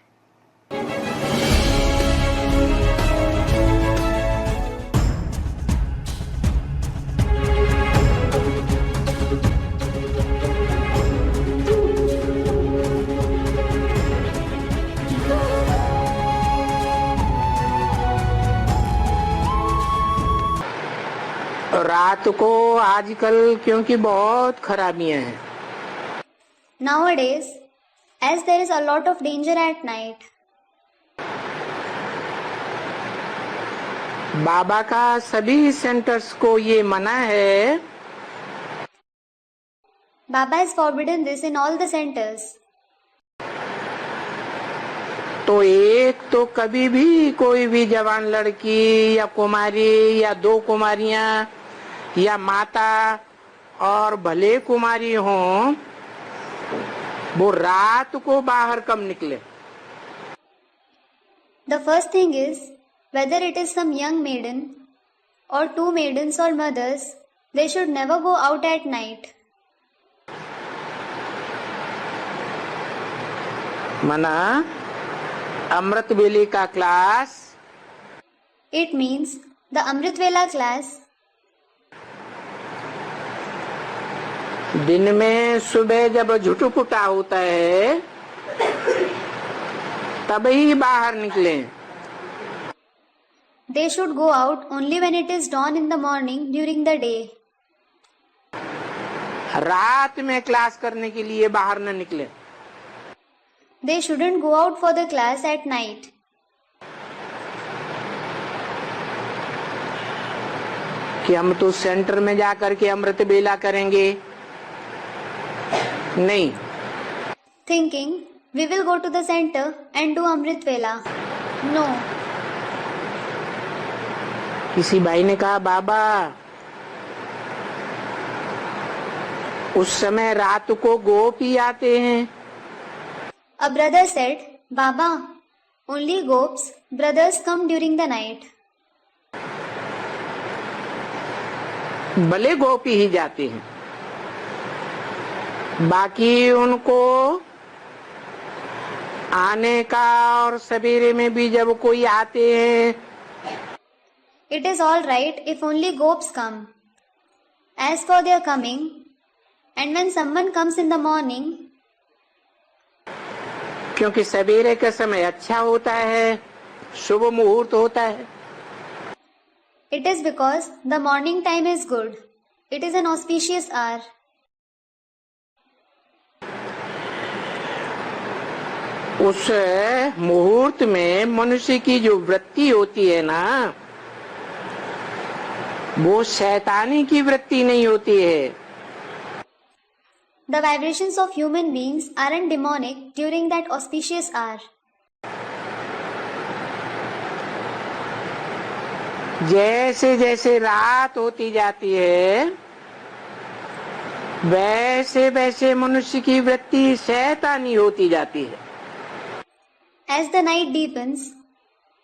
रात को आजकल क्योंकि बहुत खराबियां हैं,
Nowadays, as there is a lot of danger at night,
बाबा का सभी सेंटर्स को ये मना है
Baba has forbidden this in all the centers.
तो एक तो कभी भी कोई भी जवान लड़की या कुमारी या दो कुमारियां या माता और भले कुमारी हों, वो रात को बाहर कम निकले।
The first thing is, whether it is some young maiden or two maidens or mothers, they should never go out at night.
मना अमृत वेले का class,
It means the Amrit Vela class
दिन में सुबह जब झुटपुटा होता है तभी बाहर निकले।
they should go out only when it is dawn in the morning during the day.
रात में क्लास करने के लिए बाहर न निकले।
They shouldn't go out for the class at night.
कि हम तो सेंटर में जाकर के अमृत बेला करेंगे, नहीं।
Thinking, we will go to the center and do Amrit Vela. No.
किसी भाई ने कहा, बाबा उस समय रात को गोपी आते हैं।
A brother said, Baba, only gopes, brothers come during the night.
भले गोपी ही जाते हैं, बाकी उनको आने का और सवेरे में भी जब कोई आते हैं,
It is all right if only gopes come. As for their coming, and when someone comes in the morning,
क्योंकि सवेरे का समय अच्छा होता है, शुभ मुहूर्त होता है।
it is because the morning time is good. It is an auspicious hour.
उस मुहूर्त में मनुष्य की जो वृत्ति होती है ना, वो शैतानी की वृत्ति नहीं होती है।
The vibrations of human beings aren't demonic during that auspicious hour.
जैसे जैसे रात होती जाती है, वैसे वैसे मनुष्य की वृत्ति शैतानी होती जाती है।
As the night deepens,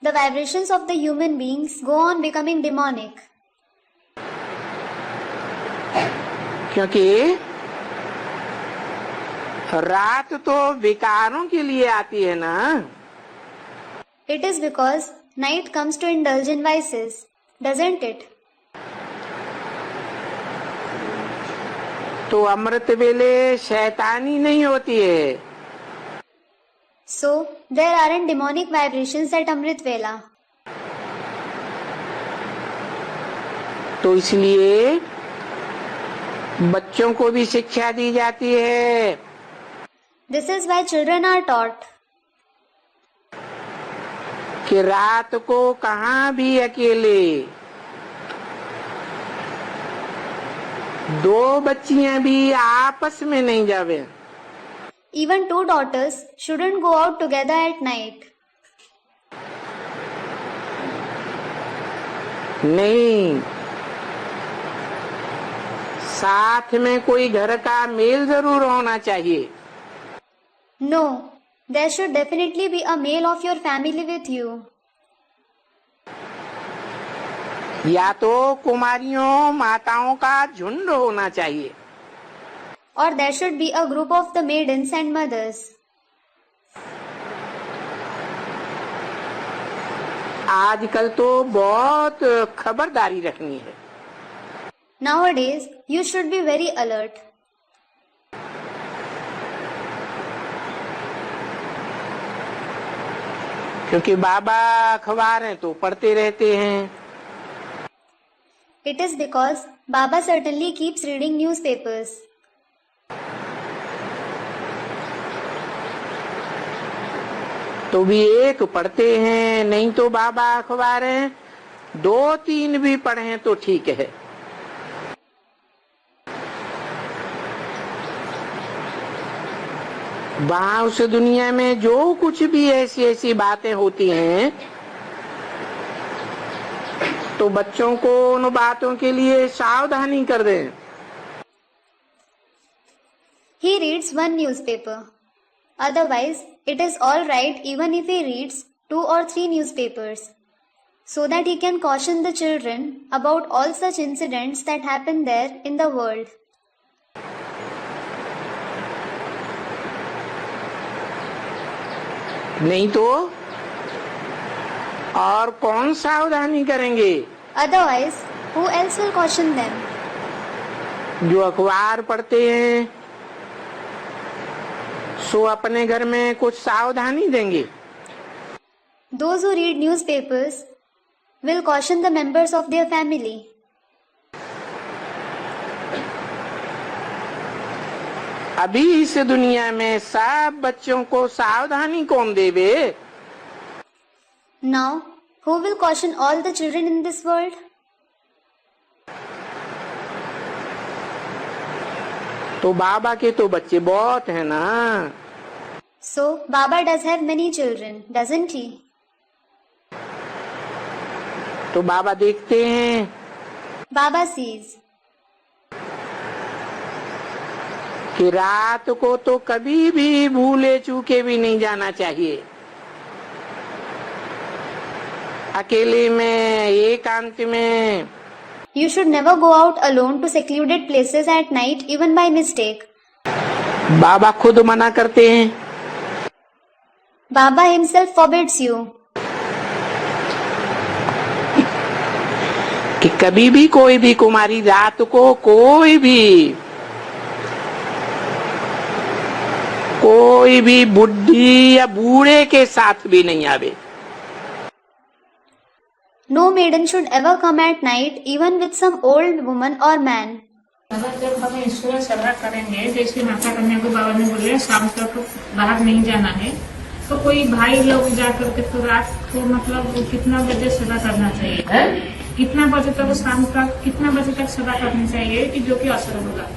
the vibrations of the human beings go on becoming demonic.
क्योंकि रात तो विकारों के लिए आती है ना।
It is because night comes to indulge in vices, doesn't it?
तो अमृत वेले शैतानी नहीं होती है।
So, there aren't demonic vibrations at Amrit Vela.
तो इसलिए बच्चों को भी शिक्षा दी जाती है।
This is why children are taught
कि रात को कहाँ भी अकेले दो बच्चियां भी आपस में नहीं जावे।
even two daughters shouldn't go out together at night.
नहीं, साथ में कोई घर का मेल जरूर होना चाहिए।
No, there should definitely be a male of your family with you.
या तो कुमारियों माताओं का झुंड होना चाहिए।
Or there should be a group of the maidens and mothers.
आजकल तो बहुत खबरदारी रखनी है।
Nowadays, you should be very alert.
क्योंकि बाबा अखबारें तो पढ़ते रहते हैं।
It is because Baba certainly keeps reading newspapers.
तो भी एक पढ़ते हैं, नहीं तो बाबा अखबारें 2-3 भी पढ़ें तो ठीक है। वहाँ उस दुनिया में जो कुछ भी ऐसी ऐसी बातें होती हैं, तो बच्चों को उन बातों के लिए सावधानी कर दें।
He reads one newspaper. Otherwise, it is all right even if he reads 2 or 3 newspapers, so that he can caution the children about all such incidents that happen there in the world.
नहीं तो और कौन सावधानी करेंगे?
Otherwise, who else will caution them?
जो अखबार पढ़ते हैं सो अपने घर में कुछ सावधानी देंगे।
Those who read newspapers will caution the members of their family.
अभी इस दुनिया में सब बच्चों को सावधानी कौन देवे?
Now, who will caution all the children in this world?
तो बाबा के तो बच्चे बहुत हैं ना।
So, Baba does have many children, doesn't he?
तो बाबा देखते हैं।
Baba sees.
कि रात को तो कभी भी भूले चूके भी नहीं जाना चाहिए। अकेले में, एकांत में।
You should never go out alone to secluded places at night, even by mistake.
बाबा खुद मना करते हैं।
Baba himself forbids you.
कि कभी भी कोई भी कुमारी रात को कोई भी बुढ़ी या बूढ़े के साथ भी नहीं आवे।
No maiden should ever come at night, even with some old woman or man.
अगर जब हम ईश्वर सेवा करेंगे, जैसे माता कन्या को बाबा ने बोले शाम तक बाहर नहीं जाना है, तो कोई भाई लोग जाकर के तो रात को मतलब कितना बजे सेवा करना चाहिए? कितना बजे तक शाम तक कितना बजे तक सेवा करनी चाहिए कि जो कि असर होगा?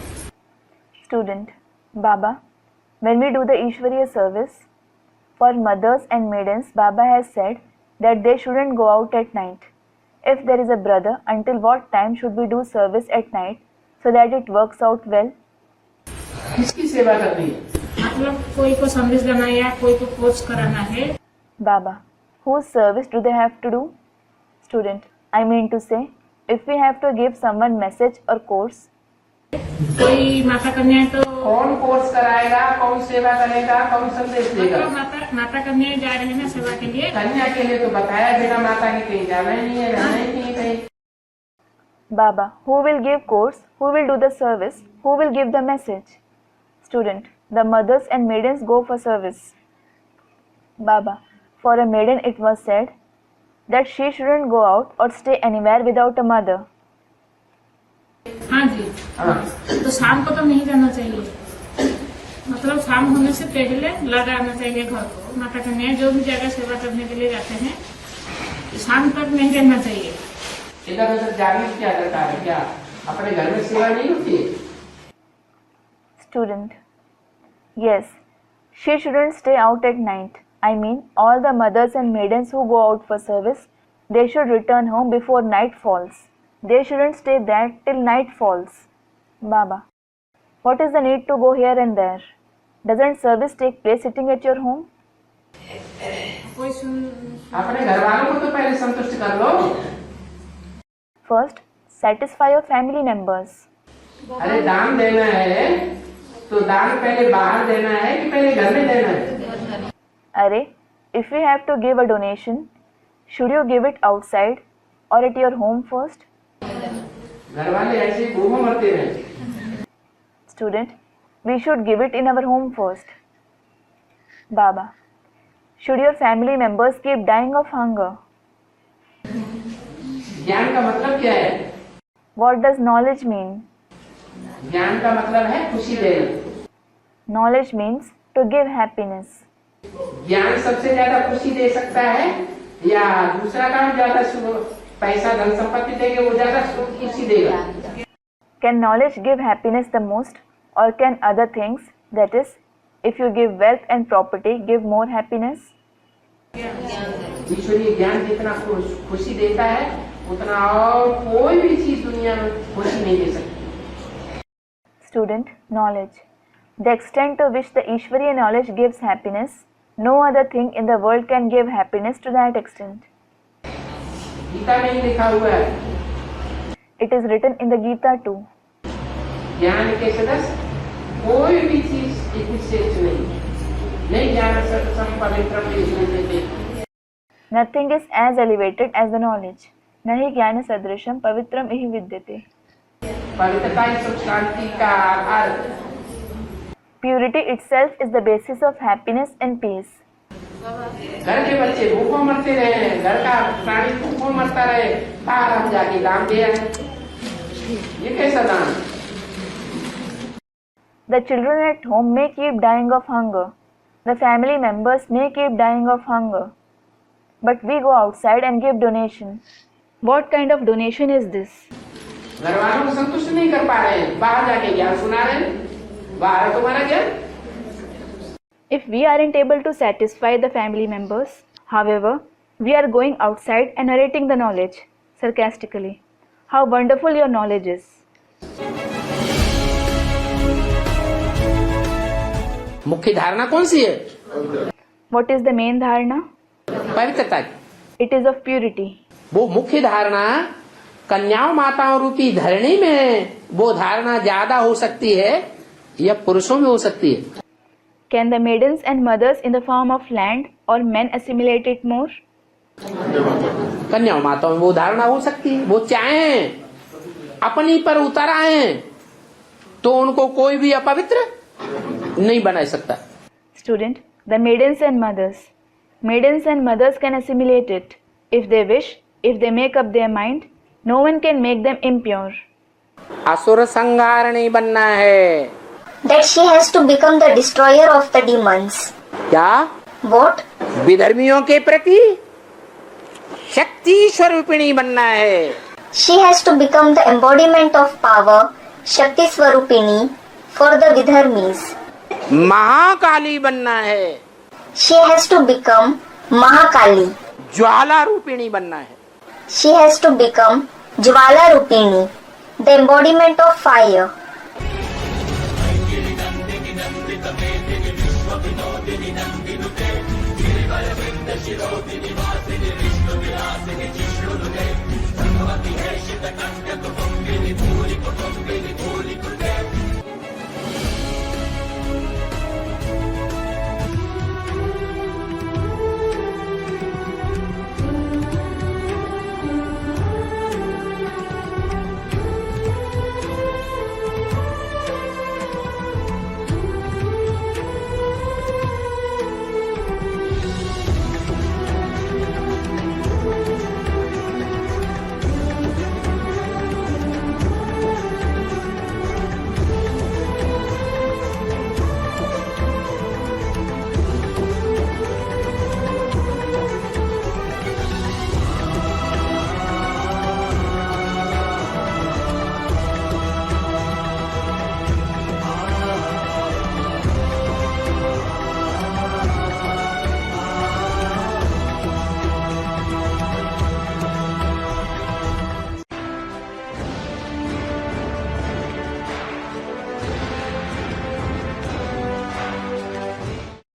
Student, Baba, when we do the Ishwariya service for mothers and maidens, Baba has said that they shouldn't go out at night. If there is a brother, until what time should we do service at night so that it works out well?
किसकी सेवा करनी है?
मतलब कोई को संदेश देना या कोई को कोच कराना है।
Baba, whose service do they have to do? Student, I mean to say, if we have to give someone message or course.
कोई माता कन्या तो
कौन कोर्स कराएगा, कौन सेवा करेगा, कौन संदेश देगा?
मतलब माता कन्या जा रहे हैं ना सेवा के लिए।
कन्या के लिए तो बताया बिना माता के कहीं जाना ही नहीं है, रहना ही नहीं है कहीं।
Baba, who will give course, who will do the service, who will give the message? Student, the mothers and maidens go for service. Baba, for a maiden it was said that she shouldn't go out or stay anywhere without a mother.
हाँ जी, तो शाम को तो नहीं जाना चाहिए, मतलब शाम होने से पहले लगा आना चाहिए घर को। माता कन्या जो भी जगह सेवा करने के लिए जाते हैं, शाम तक नहीं रहना चाहिए।
इधर उधर जाने की क्या दरकार है? क्या अपने घर में सेवा नहीं होती?
Student, yes, she shouldn't stay out at night. I mean, all the mothers and maidens who go out for service, they should return home before night falls. They shouldn't stay there till night falls. Baba. What is the need to go here and there? Doesn't service take place sitting at your home?
अपने घर वालों को तो पहले संतुष्ट कर लो।
First, satisfy your family members.
अरे दान देना है तो दान पहले बाहर देना है कि पहले घर में देना है?
अरे, if you have to give a donation, should you give it outside or at your home first?
घर वाले ऐसे घूमो मरते रहे।
Student, we should give it in our home first. Baba, should your family members keep dying of hunger?
ज्ञान का मतलब क्या है?
What does knowledge mean?
ज्ञान का मतलब है खुशी देना।
Knowledge means to give happiness.
ज्ञान सबसे ज्यादा खुशी दे सकता है या दूसरा काम ज्यादा पैसा धन संपत्ति देंगे वो ज्यादा खुशी देगा?
Can knowledge give happiness the most, or can other things, that is, if you give wealth and property, give more happiness?
ईश्वरीय ज्ञान जितना खुशी देता है उतना और कोई भी चीज दुनिया में खुशी नहीं दे सकती।
Student, knowledge. The extent to which the Ishvariya knowledge gives happiness, no other thing in the world can give happiness to that extent.
Gita में ही लिखा हुआ है।
It is written in the Gita too.
ज्ञान के सदस्य कोई भी चीज इतनी श्रेष्ठ नहीं ज्ञान सत्सम पवित्रम।
Nothing is as elevated as the knowledge. Nahi jnana sadrisham pavitram ihi vidyate.
पवित्रता ही सुख शांति का आधार।
Purity itself is the basis of happiness and peace.
घर के बच्चे भूखों मरते रहे, घर का प्राणी भूखों मरता रहे, बाहर हम जाके दान दिया है, ये कैसा दान?
The children at home may keep dying of hunger. The family members may keep dying of hunger. But we go outside and give donation. What kind of donation is this?
घर वालों को संतुष्ट नहीं कर पा रहे हैं, बाहर जाके ज्ञान सुना रहे हैं, बाहर है तुम्हारा ज्ञान।
If we aren't able to satisfy the family members, however, we are going outside and narrating the knowledge, sarcastically. How wonderful your knowledge is.
मुख्य धारणा कौन सी है?
What is the main dharana?
पवित्रता की।
It is of purity.
वो मुख्य धारणा कन्याओं माताओं रूपी धरणी में वो धारणा ज्यादा हो सकती है या पुरुषों में हो सकती है?
Can the maidens and mothers in the form of land or men assimilate it more?
कन्याओं माताओं में वो धारणा हो सकती है। वो चाहें अपनी पर उतर आए तो उनको कोई भी अपवित्र नहीं बना सकता।
Student, the maidens and mothers can assimilate it. If they wish, if they make up their mind, no one can make them impure.
असुर संहार नहीं बनना है।
That she has to become the destroyer of the demons.
क्या?
What?
विधर्मियों के प्रति शक्ति स्वरूपिणी बनना है।
She has to become the embodiment of power, Shakti Swarupini, for the Vidharmis.
Mahakali बनना है।
She has to become Mahakali.
ज्वाला रूपिणी बनना है।
She has to become Jwala Rupini, the embodiment of fire.